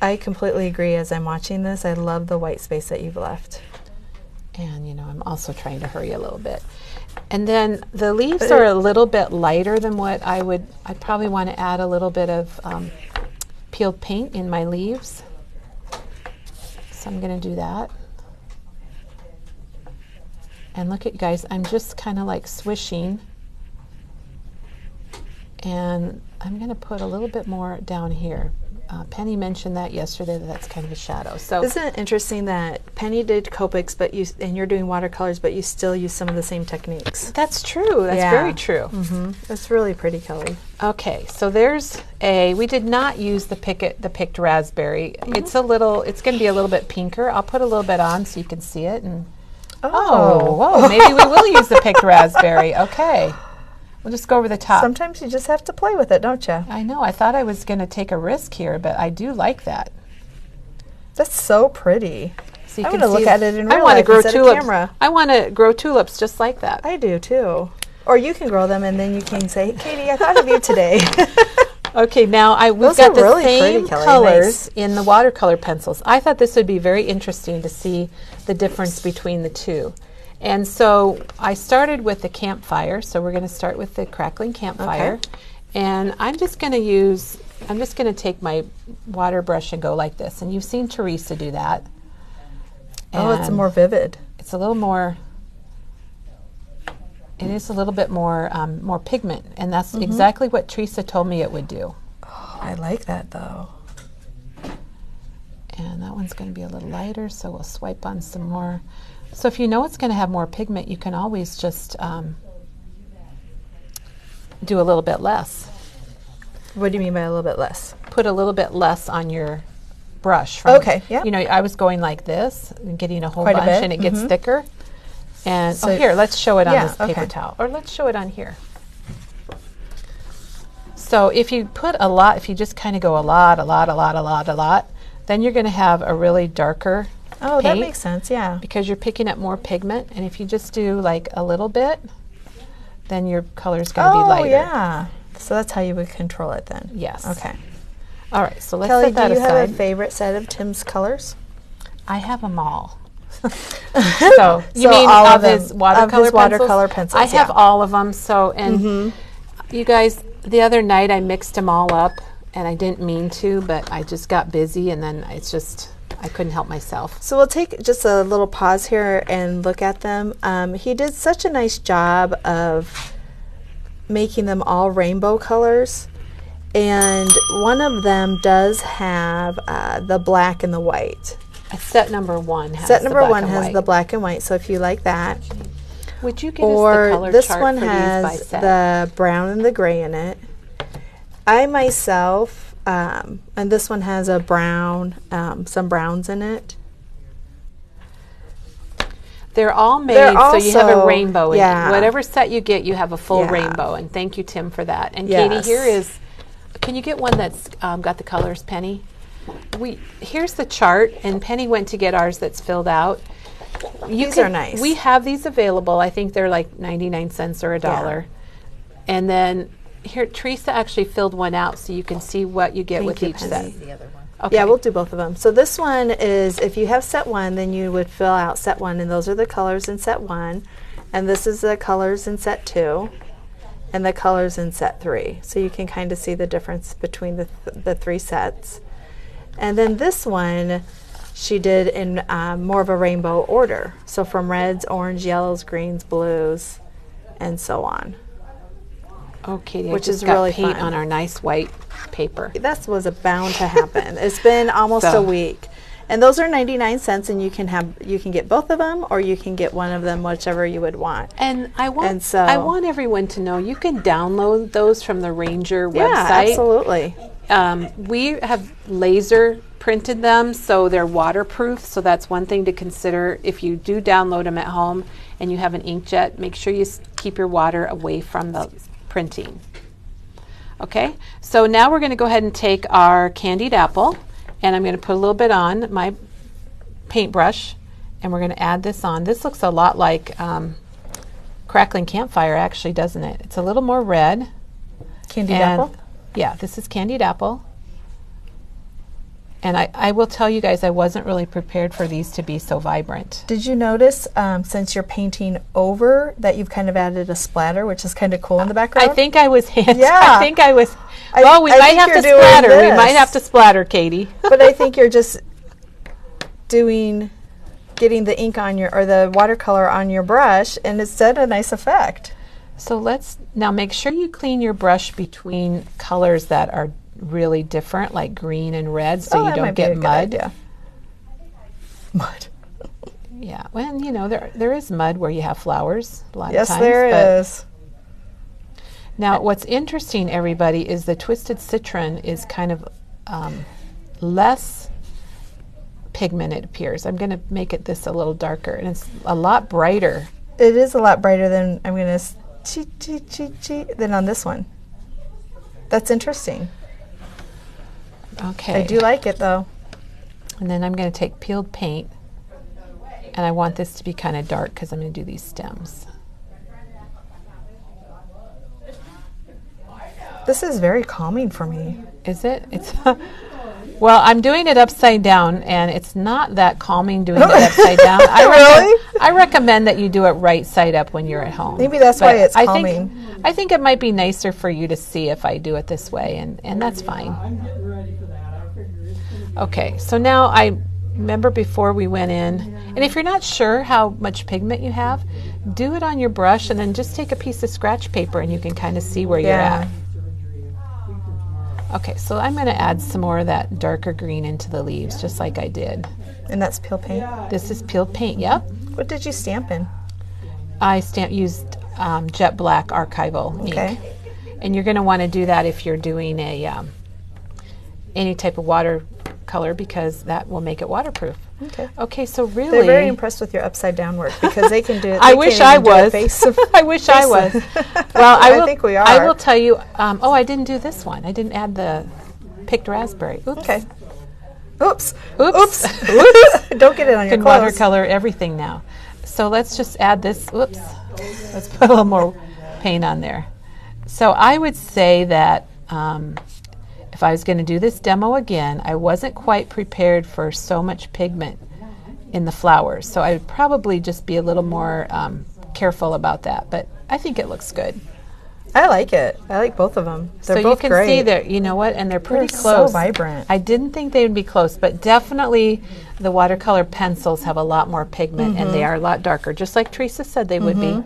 I completely agree. As I'm watching this, I love the white space that you've left. And, you know, I'm also trying to hurry a little bit. And then the leaves are a little bit lighter than what I'd probably want to add a little bit of peeled paint in my leaves. So I'm going to do that. And look at you guys, I'm just kind of like swishing. And I'm going to put a little bit more down here. Penny mentioned that yesterday, that's kind of a shadow. So isn't it interesting that Penny did Copics, and you're doing watercolors, but you still use some of the same techniques? That's true. That's very true. That's really pretty, Kelly. Okay, so there's we did not use the picked raspberry. It's going to be a little bit pinker. I'll put a little bit on so you can see it. And whoa, maybe we will use the picked raspberry. Okay. We'll just go over the top. Sometimes you just have to play with it, don't you? I know. I thought I was going to take a risk here, but I do like that. That's so pretty. So I'm going to look at it in real life. I want to grow tulips. Camera. I want to grow tulips just like that. I do too. Or you can grow them, and then you can say, "Katie, I thought of you today." Okay, now we've got the same colors in the watercolor pencils. I thought this would be very interesting to see the difference between the two. And so I started with the campfire, so we're going to start with the crackling campfire. Okay. And I'm just going to take my water brush and go like this. And you've seen Teresa do that. Oh, it's more vivid. It's a little more, it is a little bit more more pigment. And that's exactly what Teresa told me it would do. Oh, I like that though. And that one's going to be a little lighter, so we'll swipe on some more. So if you know it's going to have more pigment, you can always just do a little bit less. What do you mean by a little bit less? Put a little bit less on your brush. Okay, yeah. You know, I was going like this and getting a whole Quite a bunch bit. and it gets thicker. And So- here, let's show it on Yeah, this paper okay. towel. Or let's show it on here. So if you put a lot, if you just kind of go a lot, then you're going to have a really darker Oh, that paint makes sense, yeah. because you're picking up more pigment. And if you just do like a little bit, then your color's going to be lighter. Oh, yeah. So that's how you would control it then. Yes. Okay. All right, so let's Kelly, set that do you aside. have a favorite set of Tim's colors? I have them all. So you So mean all of of them, his watercolor of his watercolor pencils, I have yeah. all of them. So and you guys, the other night I mixed them all up, and I didn't mean to, but I just got busy, and then it's just I couldn't help myself. So we'll take just a little pause here and look at them. He did such a nice job of making them all rainbow colors, and one of them does have the black and the white. Set number 1 has Set the number black 1 and has white. the black and white, so if you like that. Would you give us the Or color this chart one for these by has set? the brown and the gray in it. I myself, and this one has a brown, some browns in it. They're all made They're so you have a also- rainbow in yeah. it. Whatever set you get, you have a full Yeah. rainbow, and thank you, Tim, for that. And Yes. Katie, here is, can you get one that's got the colors, Penny? Here's the chart, and Penny went to get ours that's filled out. These are nice. We have these available. I think they're like 99 cents or $1. And then here, Teresa actually filled one out so you can see what you get Thank with you, each Penny. set. The other one. Okay. Yeah, we'll do both of them. So this one is, if you have set 1, then you would fill out set 1, and those are the colors in set 1. And this is the colors in set 2, and the colors in set 3. So you can kind of see the difference between the 3 sets. And then this one, she did in more of a rainbow order. So from reds, orange, yellows, greens, blues, and so on. Oh, Katie, Which I just is got really paint fun. on our nice white paper. That was bound to happen. It's been almost So- a week. And those are 99 cents, and you can get both of them, or you can get one of them, whichever you would want. And I want And so- I want everyone to know you can download those from the Ranger Yeah, website. absolutely. We have laser printed them, so they're waterproof. So that's one thing to consider if you do download them at home and you have an inkjet. Make sure you keep your water away from the printing. Okay, so now we're going to go ahead and take our candied apple, and I'm going to put a little bit on my paintbrush, and we're going to add this on. This looks a lot like crackling campfire, actually, doesn't it? It's a little more red. Candied And apple? yeah, this is candied apple. And I will tell you guys, I wasn't really prepared for these to be so vibrant. Did you notice, since you're painting over, that you've kind of added a splatter, which is kind of cool in the background? I think I was Yeah. I think I was. Well, we I might think have to you're doing splatter. We this. might have to splatter, Katie. But I think you're just getting the ink on or the watercolor on your brush, and it's had a nice effect. So let's now make sure you clean your brush between colors that are really different, like green and red, so you that don't might be a get good mud. idea. Mud. Yeah, well, you know, there is mud where you have flowers a lot Yes, of times. there but is. Now, what's interesting, everybody, is the Twisted Citron is kind of less pigment, it appears. I'm going to make it this a little darker, and it's a lot brighter. It is a lot brighter than I'm going to than on this one. That's interesting. Okay. I do like it though. And then I'm going to take peeled paint, and I want this to be kind of dark because I'm going to do these stems. This is very calming for me. Is it? It's well, I'm doing it upside down, and it's not that calming doing it upside down. I recommend that you do it right side up when you're at home. Maybe that's But why it's I calming. I think it might be nicer for you to see if I do it this way, and that's fine. Okay, so now I remember before we went in, and if you're not sure how much pigment you have, do it on your brush, and then just take a piece of scratch paper, and you can kind of see where you're at. Okay, so I'm going to add some more of that darker green into the leaves, just like I did. And that's peel paint. This is peeled paint, yep. What did you stamp in? I used jet black archival ink. Okay. And you're going to want to do that if you're doing a any type of watercolor, because that will make it waterproof. Okay. Okay, so really, they're very impressed with your upside down work because they can do it. I wish I was. I wish I was. Well, I think we are. I will tell you. Oh, I didn't do this one. I didn't add the picked raspberry. Oops. Okay. Oops. Oops. Oops. Oops. Don't get it on your clothes. Watercolor everything now. So let's just add this. Whoops. Let's put a little more paint on there. So I would say that if I was going to do this demo again, I wasn't quite prepared for so much pigment in the flowers. So I would probably just be a little more careful about that. But I think it looks good. I like it. I like both of them. They're so both you can great. see that, you know what, and they're pretty They're close. so vibrant. I didn't think they would be close, but definitely the watercolor pencils have a lot more pigment and they are a lot darker, just like Teresa said they would be.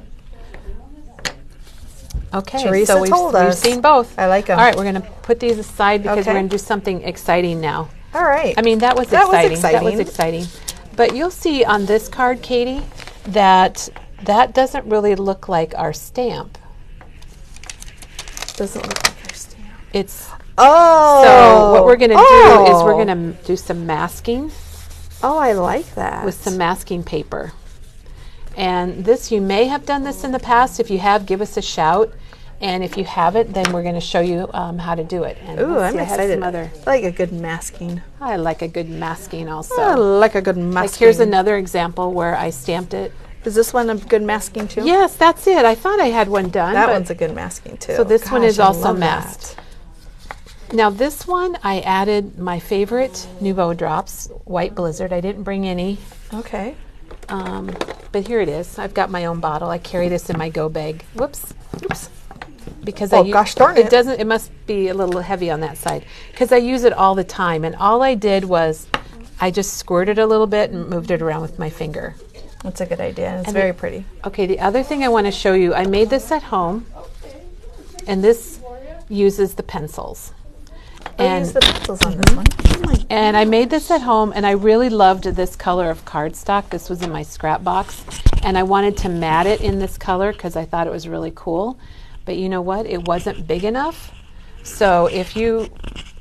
Okay, Teresa so we've seen both. I like them. All right, we're going to put these aside because Okay. we're going to do something exciting now. All right. I mean, that was exciting. That was exciting. But you'll see on this card, Katie, that doesn't really look like our stamp. Doesn't look like our stamp. It's Oh. so what we're going to do is we're going to do some masking Oh, I like that. with some masking paper. And this, you may have done this in the past. If you have, give us a shout. And if you haven't, then we're going to show you how to do it. And Ooh, let's I'm see, I have excited. some other. I like a good masking. I like a good masking also. I like a good masking. Like here's another example where I stamped it. Is this one a good masking too? Yes, that's it. I thought I had one done. That but one's a good masking too. So this one Gosh, is I also love masked. that. Now this one, I added my favorite Nouveau drops, White Blizzard. I didn't bring any, Okay. but here it is. I've got my own bottle. I carry this in my go bag. Whoops. Oops. Because Oh, gosh darn it. It must be a little heavy on that side because I use it all the time. And all I did was I just squirted a little bit and moved it around with my finger. That's a good idea. It's And very pretty. Okay, the other thing I want to show you, I made this at home, and this uses the pencils. I use the pencils on this one. And I made this at home, and I really loved this color of cardstock. This was in my scrap box, and I wanted to mat it in this color because I thought it was really cool. But you know what? It wasn't big enough. So if you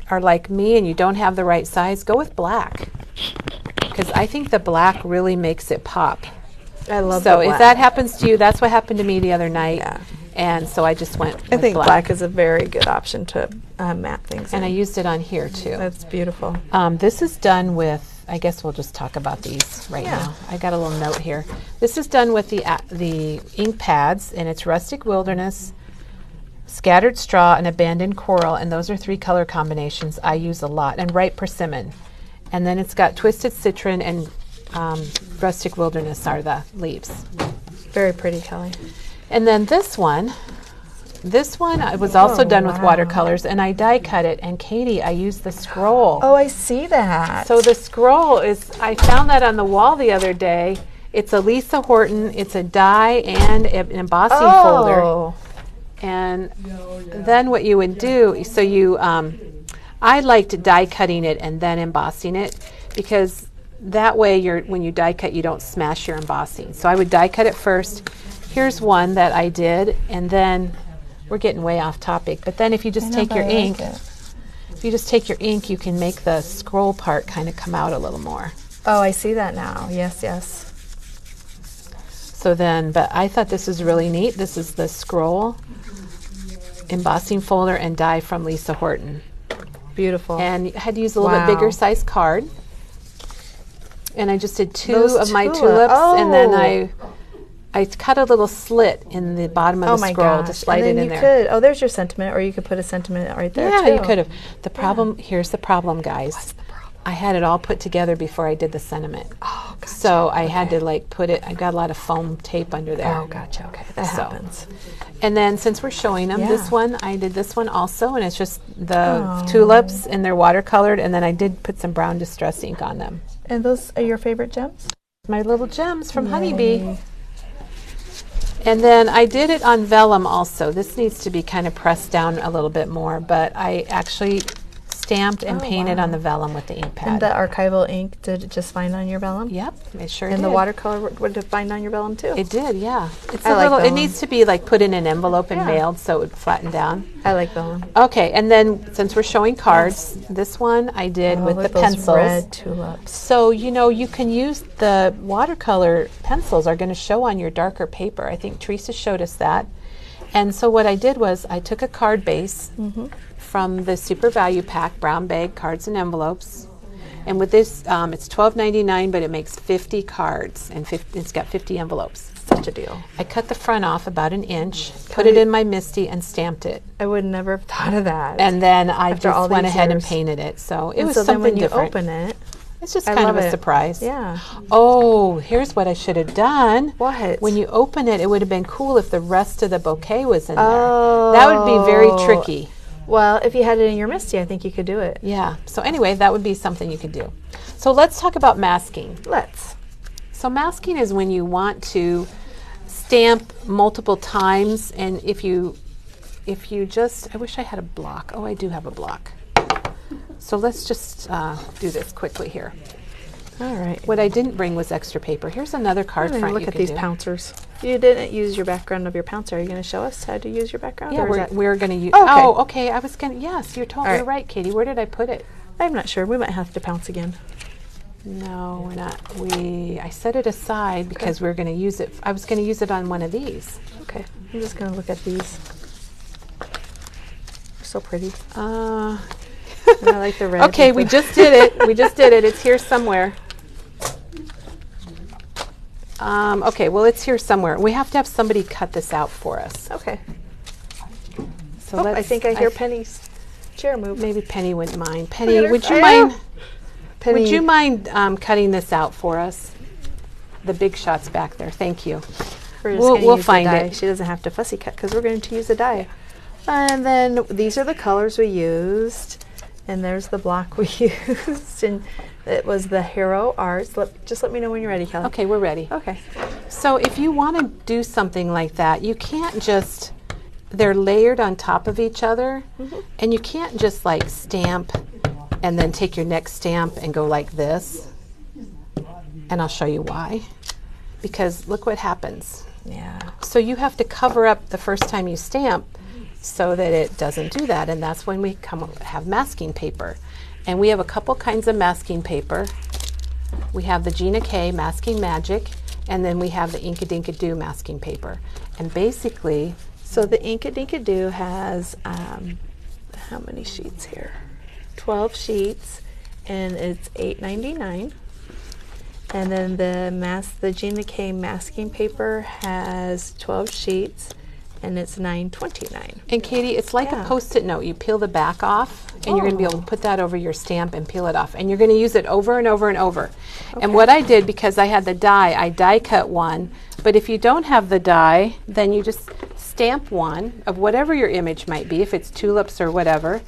are like me and you don't have the right size, go with black. Because I think the black really makes it pop. I love So the black. if that happens to you, that's what happened to me the other night. Yeah. And so I just went with I think black is a very good option to matte things And in. I used it on here too. That's beautiful. This is done with, I guess we'll just talk about these right Yeah. now. I got a little note here. This is done with the ink pads, and it's Rustic Wilderness, Scattered Straw, and Abandoned Coral, and those are 3 color combinations I use a lot, and Ripe Persimmon. And then it's got Twisted Citron and Rustic Wilderness are the leaves. Very pretty, Kelly. And then this one was also done with watercolors, and I die cut it. And Katie, I used the scroll. Oh, I see that. So the scroll is, I found that on the wall the other day. It's a Lisa Horton, it's a die and an embossing folder. And then what you would do, so you, I liked die cutting it and then embossing it, because that way when you die cut, you don't smash your embossing. So I would die cut it first. Here's one that I did, and then we're getting way off topic. But then if you just take your ink, you can make the scroll part kind of come out a little more. Oh, I see that now. Yes, yes. So then, but I thought this was really neat. This is the scroll embossing folder and die from Lisa Horton. Beautiful. And I had to use a little bit bigger size card. And I just did 2 of my tulips, and then I cut a little slit in the bottom of the scroll to slide it in there. Oh, there's your sentiment, or you could put a sentiment right there Yeah, too. you could have. The problem, here's the problem, guys. What's the problem? I had it all put together before I did the sentiment. Oh, gotcha. So I had to like put it, I got a lot of foam tape under there. Oh, gotcha. Okay, that happens. And then since we're showing them, this Yeah. one, I did this one also, and it's just the tulips, and they're watercolored, and then I did put some brown distress ink on them. And those are your favorite gems? My little gems from Honeybee. And then I did it on vellum also. This needs to be kind of pressed down a little bit more, but I actually stamped and painted on the vellum with the ink pad. And the archival ink, did it just find on your vellum? Yep, it sure did. And the watercolor would it find on your vellum too? It did, yeah. It's I a like little. It vellum. needs to be like put in an envelope and mailed so it would flatten down. I like vellum. Okay, and then since we're showing cards, this one I did with the those pencils. red tulips. So you can use the watercolor pencils are going to show on your darker paper. I think Teresa showed us that. And so what I did was I took a card base from the Super Value Pack brown bag cards and envelopes. And with this, it's $12.99, but it makes 50 cards and it's got 50 envelopes. Such a deal. I cut the front off about an inch, put it in my Misty, and stamped it. I would never have thought of that. And then I After all just went these ahead and years. painted it. So it was so then something when you different. open it, It's just I kind of love a it. surprise. Yeah. Oh, here's what I should have done. What? When you open it, it would have been cool if the rest of the bouquet was in there. That would be very tricky. Well, if you had it in your Misty, I think you could do it. Yeah. So anyway, that would be something you could do. So let's talk about masking. Let's. So masking is when you want to stamp multiple times, and if you just, I wish I had a block. Oh, I do have a block. So let's just do this quickly here. All right. What I didn't bring was extra paper. Here's another card front Look you at can these do. pouncers. You didn't use your background of your pouncer. Are you going to show us how to use your background? Yeah, or is we're going to use. Oh, okay. Oh, okay. I was going to. Yes, you're totally All right. right, Katie. Where did I put it? I'm not sure. We might have to pounce again. No, we're not. I set it aside because we're going to use it. I was going to use it on one of these. Okay. I'm just going to look at these. They're so pretty. And I like the red. Okay, we just did it. We just did it. It's here somewhere. Okay, well, it's here somewhere. We have to have somebody cut this out for us. Okay. So I think I hear Penny's chair move. Maybe Penny wouldn't mind. Penny, at her. would you I mind? know. Penny. Would you mind cutting this out for us? The big shot's back there. Thank you. We're just We'll gonna use the find die. it. She doesn't have to fussy cut because we're going to use a die. And then these are the colors we used. And there's the block we used. And it was the Hero Arts. Just let me know when you're ready, Kelly. Okay, we're ready. Okay. So if you want to do something like that, you can't just, they're layered on top of each other, and you can't just like stamp and then take your next stamp and go like this. And I'll show you why. Because look what happens. Yeah. So you have to cover up the first time you stamp so that it doesn't do that, and that's when we have masking paper. And we have a couple kinds of masking paper. We have the Gina K Masking Magic, and then we have the Inkadinka-Doo masking paper. And basically, So the Inkadinka-Doo has how many sheets here? 12 sheets, and it's $8.99. And then the Gina K masking paper has 12 sheets, and it's $9.29. and Katie, it's like a Post-it note. You peel the back off, and you're going to be able to put that over your stamp and peel it off. And you're going to use it over and over and over. And what I did, because I had the die, I die cut one. But if you don't have the die, then you just stamp one of whatever your image might be, if it's tulips or whatever,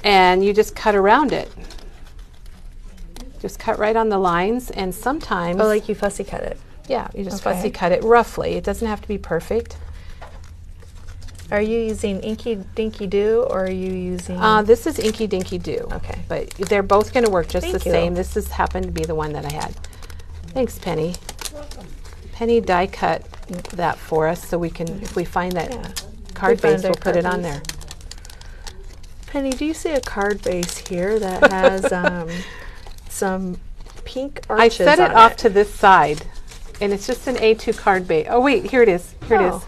and you just cut around it. Just cut right on the lines, and sometimes... Oh, like you fussy cut it. yeah, you just Okay. fussy cut it roughly. It doesn't have to be perfect. Are you using Inkadinka-Doo, or are you using... This is Inkadinka-Doo. Okay. But they're both going to work just Thank the you. same. This has happened to be the one that I had. Thanks, Penny. Penny die cut that for us so we can, if we find that card We find base, our we'll put it card on base. there. Penny, do you see a card base here that has some pink I arches set it on off to this side, and it's just an A2 card base. Oh, wait, here it is. Here it is. Oh.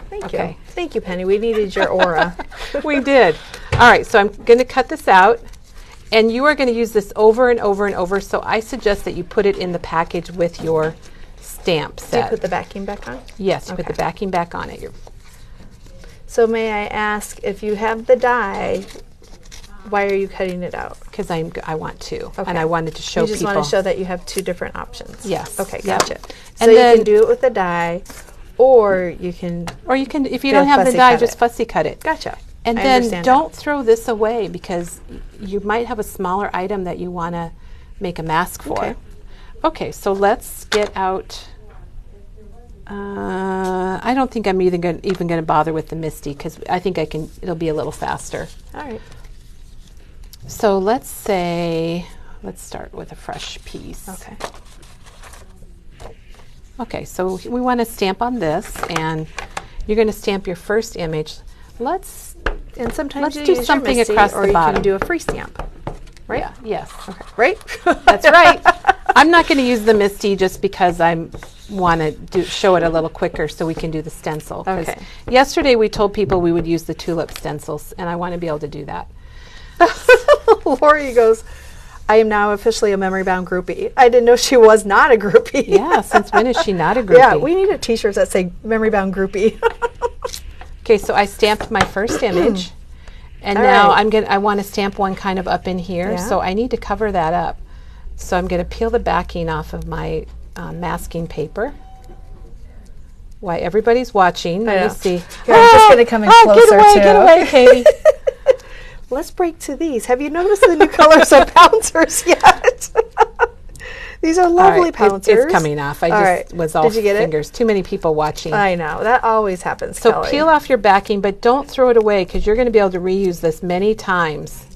Thank Okay. you. Thank you, Penny. We needed your aura. We did. All right, so I'm going to cut this out, and you are going to use this over and over and over, so I suggest that you put it in the package with your stamp Do you set. put the backing back on? Yes, you put the Okay. backing back on it. So may I ask, if you have the die, why are you cutting it out? Because I want to, Okay. and I wanted to show You just people. want to show that you have two different options. Yes. Okay, Yep. gotcha. So And you then- can do it with the die, or you can... Or you can, if you Yeah, don't have the fussy die, cut just it. fussy cut it. Gotcha. And I then understand don't throw this away, because you might have a smaller item that you want to make a mask for. Okay. Okay, so let's get out. I don't think I'm even going to bother with the Misty, because I think it'll be a little faster. All right. So let's say, let's start with a fresh piece. Okay. Okay, so we want to stamp on this, and you're going to stamp your first image. And sometimes Let's you do use something your Misty, across or the you bottom. can do a free stamp, right? Yeah, yes. Okay. Right? That's right. I'm not going to use the Misty just because I want to show it a little quicker so we can do the stencil. 'Cause Okay. yesterday we told people we would use the Tulip stencils, and I want to be able to do that. Lori goes, I am now officially a memory bound groupie. I didn't know she was not a groupie. Yeah, since when is she not a groupie? Yeah, we need a t-shirts that say memory bound groupie. Okay, so I stamped my first image, and All now right. I want to stamp one kind of up in here, Yeah. so I need to cover that up. So I'm going to peel the backing off of my masking paper. While everybody's watching, let me see. Here, I'm just going to come in closer Get away, Katie. Let's break to these. Have you noticed the new colors of pouncers yet? These are lovely All right, pouncers. it's coming off. I All just right. was all Did you get it? fingers. Too many people watching. I know. That always happens, So Kelly. peel off your backing, but don't throw it away because you're going to be able to reuse this many times.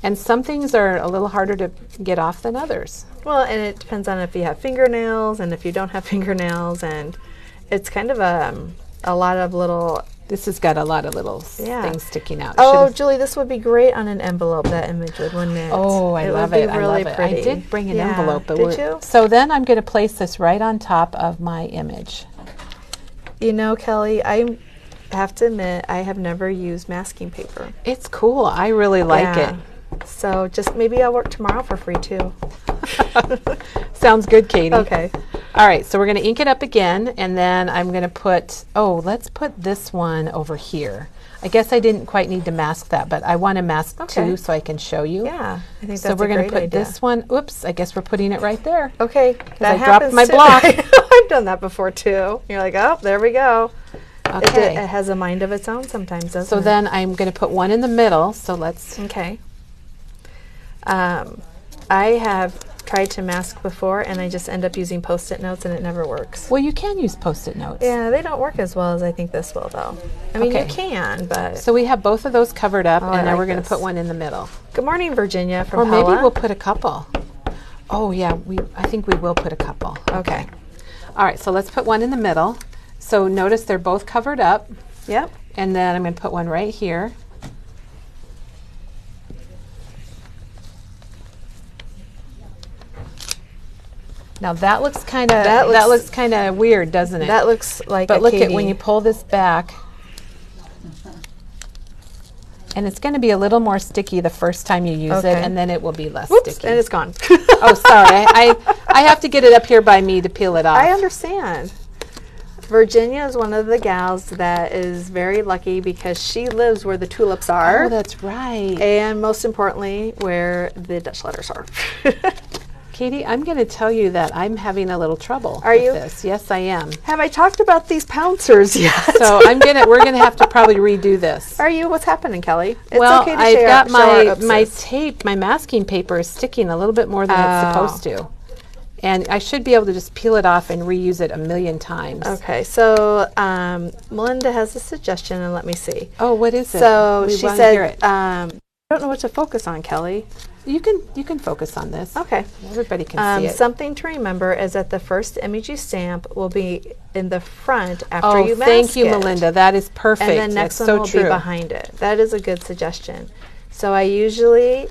And some things are a little harder to get off than others. Well, and it depends on if you have fingernails and if you don't have fingernails. And it's kind of a lot of little... This has got a lot of little Yeah. things sticking out. Oh, Should've- Julie, this would be great on an envelope, that image would, wouldn't it? Oh, I love would be it. I really love it. pretty. I did bring an Yeah. envelope. But Did you? So then I'm going to place this right on top of my image. You know, Kelly, I have to admit, I have never used masking paper. It's cool. I really like Yeah. So just maybe I'll work tomorrow for free too. it. Sounds good, Katie. Okay. All right, so we're going to ink it up again, and then I'm going to put, let's put this one over here. I guess I didn't quite need to mask that, but I want to mask Okay. two so I can show you. Yeah, I think So that's we're a going great to put idea. this one, oops, I guess we're putting it right there. Okay, that I dropped happens my too. block. I've done that before too. You're like, oh, there we go. Okay. It has a mind of its own sometimes, doesn't So it? then I'm going to put one in the middle, so let's, Okay. I have tried to mask before, and I just end up using Post-it notes, and it never works. well, you can use Post-it notes. Yeah, they don't work as well as I think this will, though. I mean, Okay. you can, but... So we have both of those covered up, I and now like we're going to this. put one in the middle. Good morning, Virginia from Or maybe Pella. we'll put a couple. Oh yeah, I think we will put a couple. Okay. All right, so let's put one in the middle. So notice they're both covered up, Yep. and then I'm going to put one right here. Now that looks kind of That looks- looks kind of weird, doesn't it? That looks like but a look at Katie. when you pull this back, and it's going to be a little more sticky the first time you use Okay. it, and then it will be less Whoops, sticky. and it's gone. Oh, sorry. I have to get it up here by me to peel it off. I understand. Virginia is one of the gals that is very lucky because she lives where the tulips are, Oh, that's right. and most importantly, where the Dutch letters are. Katie, I'm going to tell you that I'm having a little trouble Are with you? this. Yes, I am. Have I talked about these pouncers yet? So we're going to have to probably redo this. Are you? What's happening, Kelly? It's Well, okay to I've share, got show our my oopses. tape, my masking paper is sticking a little bit more than it's Oh. supposed to. And I should be able to just peel it off and reuse it a million times. Okay, so Melinda has a suggestion, and let me see. Oh, what is it? So We she wanna hear said, it. I don't know what to focus on, Kelly. You can focus on this. Okay. Everybody can see it. Something to remember is that the first image you stamp will be in the front after Oh, you mask thank you, it. Melinda. That is perfect. And then next That's one so will true. be behind it. That is a good suggestion. So I usually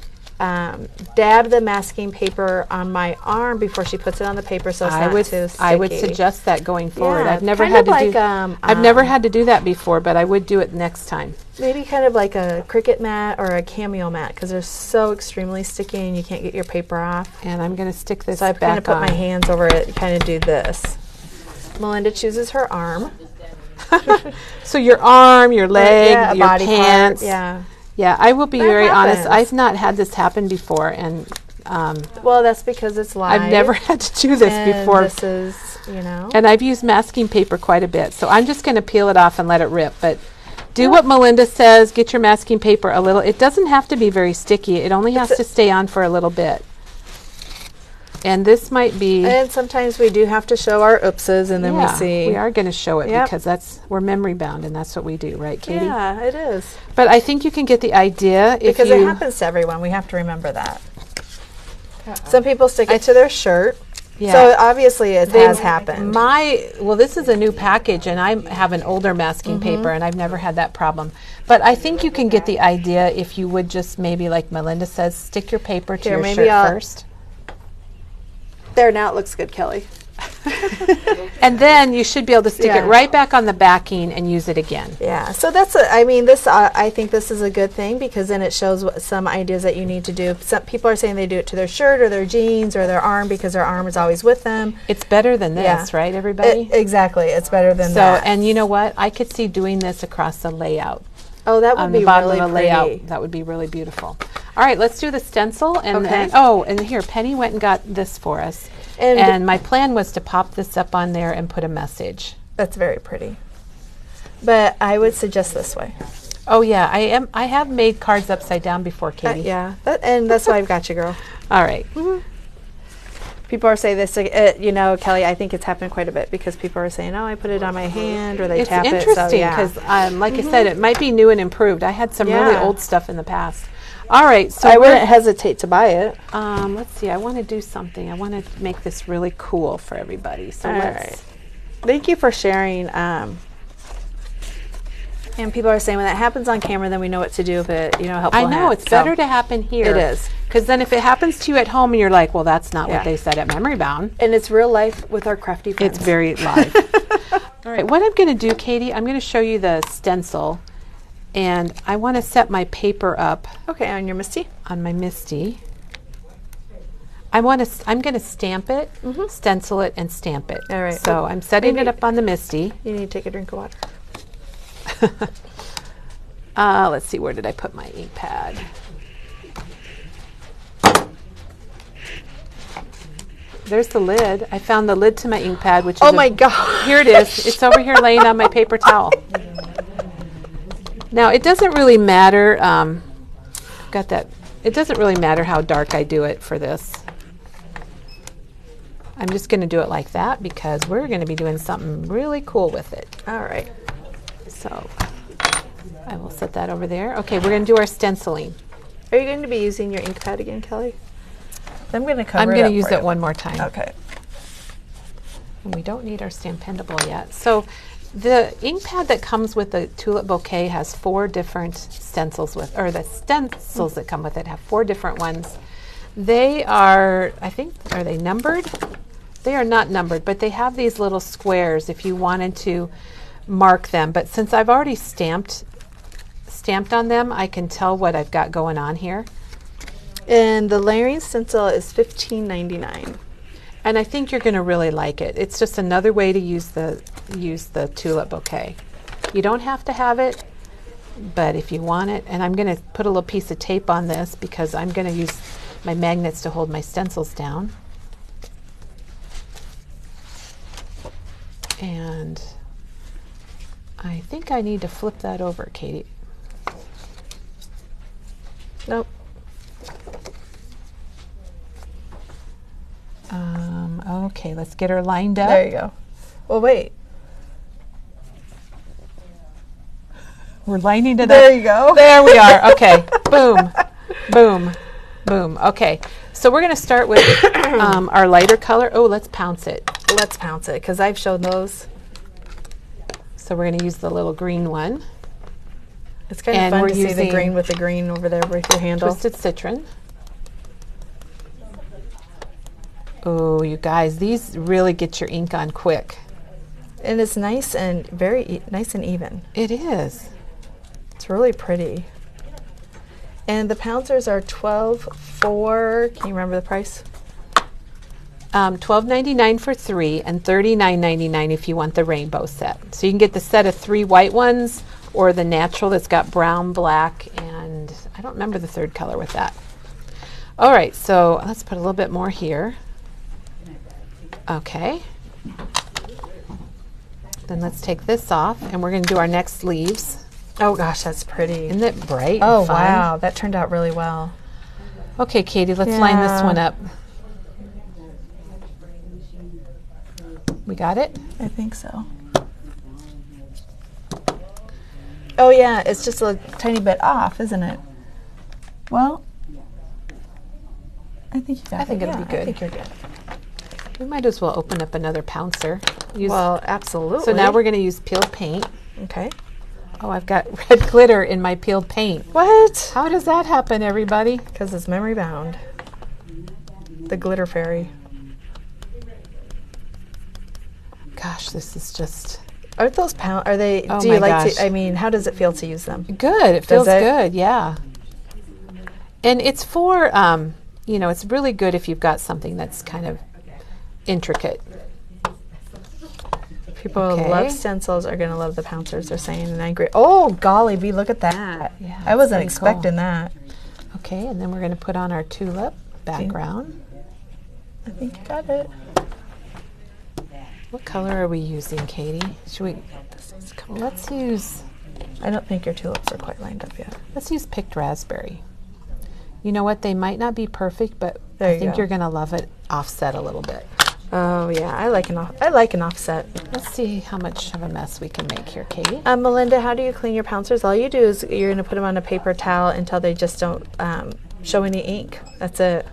dab the masking paper on my arm before she puts it on the paper, so it's not too sticky. I would suggest that going forward. Yeah, I've never kind had of to like, do. I've never had to do that before, but I would do it next time. Maybe kind of like a Cricut mat or a cameo mat, because they're so extremely sticky and you can't get your paper off. And I'm going to stick this So I back kind of put on. my hands over it and kind of do this. Melinda chooses her arm. So your arm, your leg, Yeah, a your body pants. part. Yeah. Yeah, I will be That very honest. happens. I've not had this happen before, and Well, that's because it's live. I've never had to do this and before. This is, you know. And I've used masking paper quite a bit, so I'm just going to peel it off and let it rip. But do what Melinda says. Get your masking paper a little. It doesn't have to be very sticky. It only has to stay on for a little bit. And this might be... And sometimes we do have to show our oopses, and then we see... we are going to show it because we're memory bound, and that's what we do, right, Katie? Yeah, it is. But I think you can get the idea if because it happens to everyone. We have to remember that. Some people stick it to their shirt. Yeah. So obviously it has happened. Well, this is a new package, and I have an older masking paper, and I've never had that problem. But I think you can get the idea if you would just maybe, like Melinda says, stick your paper to your shirt first. There, now it looks good, Kelly. And then you should be able to stick it right back on the backing and use it again. Yeah, so that's, I think this is a good thing because then it shows some ideas that you need to do. Some people are saying they do it to their shirt or their jeans or their arm because their arm is always with them. It's better than this, right, everybody? Exactly, it's better than that. And you know what? I could see doing this across the layout. Oh, that would be really pretty. Layout, that would be really beautiful. All right, let's do the stencil. And then, and here, Penny went and got this for us. And my plan was to pop this up on there and put a message. That's very pretty. But I would suggest this way. Oh yeah, I have made cards upside down before, Katie. And that's why I've got you, girl. All right. People are saying this, Kelly, I think it's happened quite a bit because people are saying, oh, I put it on my hand or they tap it. It's interesting because, like I said, it might be new and improved. I had some really old stuff in the past. All right. So I wouldn't hesitate to buy it. Let's see. I want to do something. I want to make this really cool for everybody. So let's. Thank you for sharing. And people are saying when that happens on camera, then we know what to do if it, helpful. I know it's better to happen here. It is. Because then if it happens to you at home and you're like, well, that's not what they said at Memory Bound. And it's real life with our crafty friends. It's very live. All right, what I'm going to do, Katie, I'm going to show you the stencil. And I want to set my paper up. Okay, on your Misty? On my Misty. I'm going to stamp it, stencil it, and stamp it. All right. So I'm setting it up on the Misty. You need to take a drink of water. Let's see, where did I put my ink pad? There's the lid. I found the lid to my ink pad, which is my God. Here it is. It's over here laying on my paper towel. Now, it doesn't really matter. It doesn't really matter how dark I do it for this. I'm just going to do it like that because we're going to be doing something really cool with it. All right. So I will set that over there. Okay, we're going to do our stenciling. Are you going to be using your ink pad again, Kelly? I'm going to cover I'm going to use it one more time. Okay. And we don't need our Stampendable yet. So the ink pad that comes with the Tulip bouquet has 4 different stencils the stencils that come with it have 4 different ones. They are, are they numbered? They are not numbered, but they have these little squares if you wanted to mark them. But since I've already stamped on them, I can tell what I've got going on here. And the layering stencil is $15.99. And I think you're going to really like it. It's just another way to use the Tulip bouquet. You don't have to have it, but if you want it, and I'm going to put a little piece of tape on this because I'm going to use my magnets to hold my stencils down. And I think I need to flip that over, Katie. Nope. Okay, let's get her lined up. There you go. Well, wait. We're lining it up. There you go. There we are. Okay. Boom. Boom. Boom. Okay. So we're going to start with our lighter color. Oh, let's pounce it. Let's pounce it because I've shown those. So we're going to use the little green one. It's kind of fun to see the green with the green over there with your handle. Twisted Citron. Oh, you guys, these really get your ink on quick. And it's nice and very nice and even. It is. It's really pretty. And the pouncers are $12.4. Can you remember the price? $12.99 for 3 and $39.99 if you want the rainbow set. So you can get the set of 3 white ones or the natural that's got brown, black, and I don't remember the third color with that. All right, so let's put a little bit more here. Okay. Then let's take this off and we're going to do our next sleeves. Oh gosh, that's pretty. Isn't it bright? Oh and fun? wow, that turned out really well. Okay, Katie, let's line this one up. got it? I think so. Oh yeah, it's just a tiny bit off, isn't it? Well, I think you got it. I think it'll be good. I think you're good. We might as well open up another pouncer. Well, absolutely. So now we're going to use peeled paint. Okay. Oh, I've got red glitter in my peeled paint. What? How does that happen, everybody? Because it's memory bound. The glitter fairy. Gosh, this is just... Aren't those are they, Oh do you my like gosh. to, I mean, how does it feel to use them? good. It feels it? good, yeah. And it's for, you know, it's really good if you've got something that's kind of intricate. People who Okay. love stencils are going to love the pouncers, they're saying, and I agree. Oh, golly bee, look at that. Yeah, I wasn't that's pretty cool. expecting that. Okay, and then we're going to put on our tulip background. I think you got it. What color are we using, Katie? Should we... Let's use... I don't think your tulips are quite lined up yet. Let's use picked raspberry. You know what? They might not be perfect, but There I you think go. you're going to love it offset a little bit. Oh yeah, I like an offset. Let's see how much of a mess we can make here, Katie. Melinda, how do you clean your pouncers? All you do is you're going to put them on a paper towel until they just don't show any ink. That's it.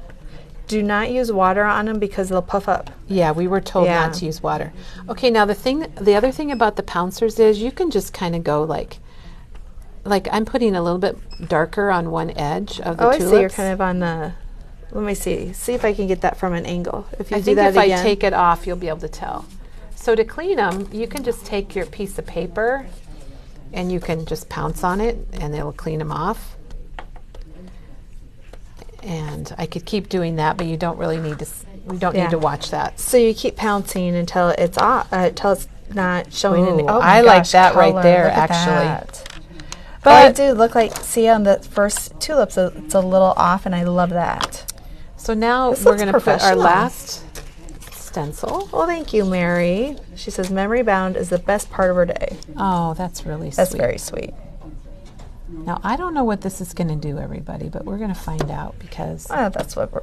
Do not use water on them because they'll puff up. Yeah, we were told Yeah. not to use water. Okay, now the other thing about the pouncers is you can just kind of go like I'm putting a little bit darker on one edge of the Oh, I tulips. see. You're kind of on the. Let me see. See if I can get that from an angle. If you I do think that if again. I take it off, you'll be able to tell. So to clean them, you can just take your piece of paper and you can just pounce on it and it'll clean them off. And I could keep doing that, but you don't really need to. We don't Yeah. need to watch that. So you keep pouncing until it's off, until it's not showing any. Ooh, Oh my I like gosh, that right color. there, Look at actually. that. But I But do look like, see on the first tulips, it's a little off, and I love that. so now This we're looks going to put our professional. last stencil. Well, thank you, Mary. She says memory bound is the best part of her day. Oh, that's really That's sweet. very sweet. Now I don't know what this is going to do, everybody, but we're going to find out because Oh, that's what we're.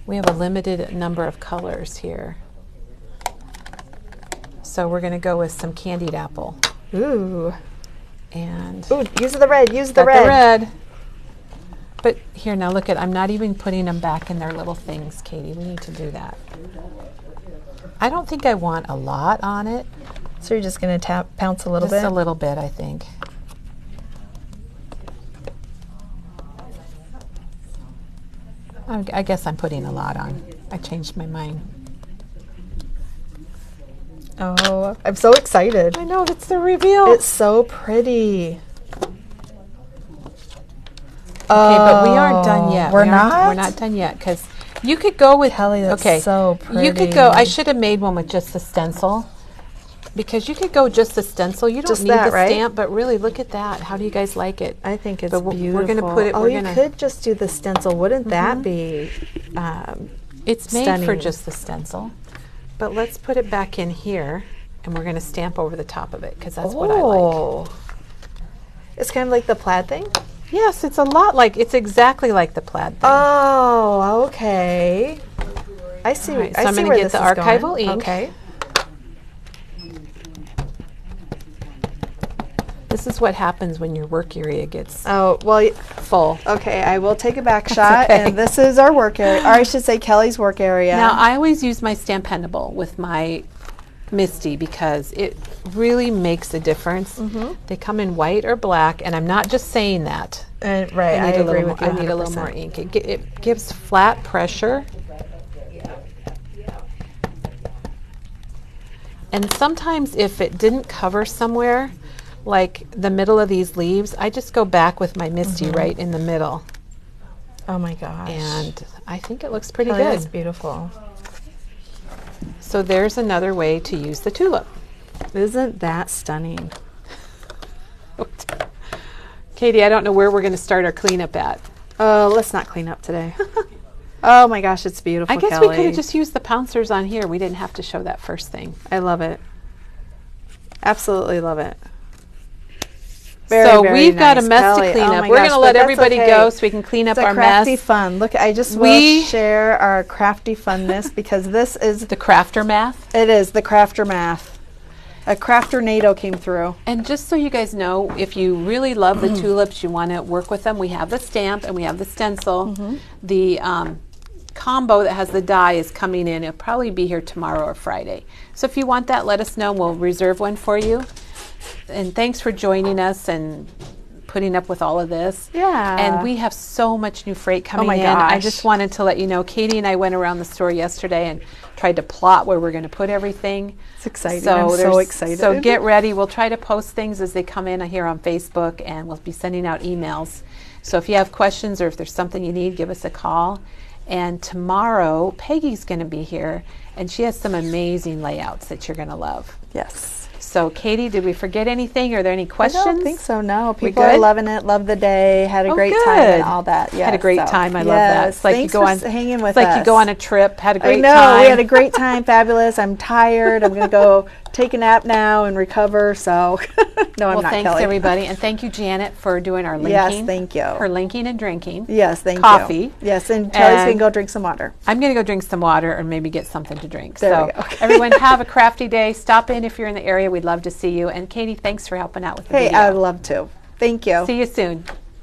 we have a limited number of colors here. So we're going to go with some candied apple. Ooh. And Ooh, use the red. Use the got red. the red. But here, now look at, I'm not even putting them back in their little things, Katie. We need to do that. I don't think I want a lot on it. So you're just going to pounce a little Just bit? a little bit, I think. I guess I'm putting a lot on. I changed my mind. Oh, I'm so excited. I know, it's the reveal. It's so pretty. Okay, but we aren't done yet. We're We aren't- not? We're not done yet because you could go with Kelly, that's okay. so You could go. pretty. I should have made one with just the stencil because you could go just the stencil. You don't Just need that, the right? stamp, but really look at that. How do you guys like it? I think it's But we're beautiful. gonna put it- Oh, we're you gonna- could just do the stencil. Wouldn't that be? It's made for Stunning. just the stencil, but let's put it back in here, and we're going to stamp over the top of it because that's what I like. Oh. It's kind of like the plaid thing. Yes, it's a lot like it's exactly like the plaid thing. Oh, okay. I see. All right, so I I'm see gonna where get this the is archival going. ink. Okay. This is what happens when your work area gets Oh well. full. Okay, I will take a back shot, okay. and this is our work area, or I should say Kelly's work area. Now, I always use my Stampendable with my Misty because it really makes a difference. They come in white or black, and I'm not just saying that. Right, I need a agree little with more, you. I need a little 100%. more ink. It gives flat pressure. And sometimes if it didn't cover somewhere, like the middle of these leaves, I just go back with my Misty right in the middle. Oh my gosh. And I think it looks pretty Kelly, that's good. beautiful. So there's another way to use the tulip. Isn't that stunning? Katie, I don't know where we're going to start our cleanup at. Oh, let's not clean up today. Oh my gosh, it's beautiful, I guess Kelly. we could have just used the pouncers on here. We didn't have to show that first thing. I love it. Absolutely love it. So very we've got a nice, mess Kellie. to clean Oh up. my We're gosh, going to but let that's everybody okay. go so we can clean up It's our a crafty mess. fun. Look, I just will share our crafty funness because this is The crafter math. it is the crafter math. A crafter-nado came through. And just so you guys know, if you really love the tulips, you want to work with them, we have the stamp and we have the stencil. The combo that has the die is coming in. It'll probably be here tomorrow or Friday. So if you want that, let us know. We'll reserve one for you. And thanks for joining us and putting up with all of this. Yeah. And we have so much new freight coming my in. gosh. I just wanted to let you know, Katie and I went around the store yesterday and tried to plot where we're going to put everything. It's exciting. I'm so excited. So get ready. We'll try to post things as they come in here on Facebook, and we'll be sending out emails. So if you have questions or if there's something you need, give us a call. And tomorrow, Peggy's going to be here, and she has some amazing layouts that you're going to love. Yes. So, Katie, did we forget anything? Are there any questions? I don't think so, no. We People are good? loving it, love the day, had a great good. time and all that. Yes, Had a great time. I love that. It's like Thanks you go for on hanging with It's like us. you go on a trip, had a great I know, time. we had a great time, fabulous. I'm tired. I'm going to go take a nap now and recover. So, no, I'm Well, not, thanks, Kellie. everybody. And thank you, Janet, for doing our linking. Yes, thank you. Her linking and drinking. Yes, thank Coffee. you. Yes, and Kelly's going And to go drink some water. I'm going to go drink some water or maybe get something to drink. There so, we go. everyone, have a crafty day. Stop in if you're in the area. We'd love to see you. And, Katie, thanks for helping out with the Hey, video. I'd love to. Thank you. See you soon.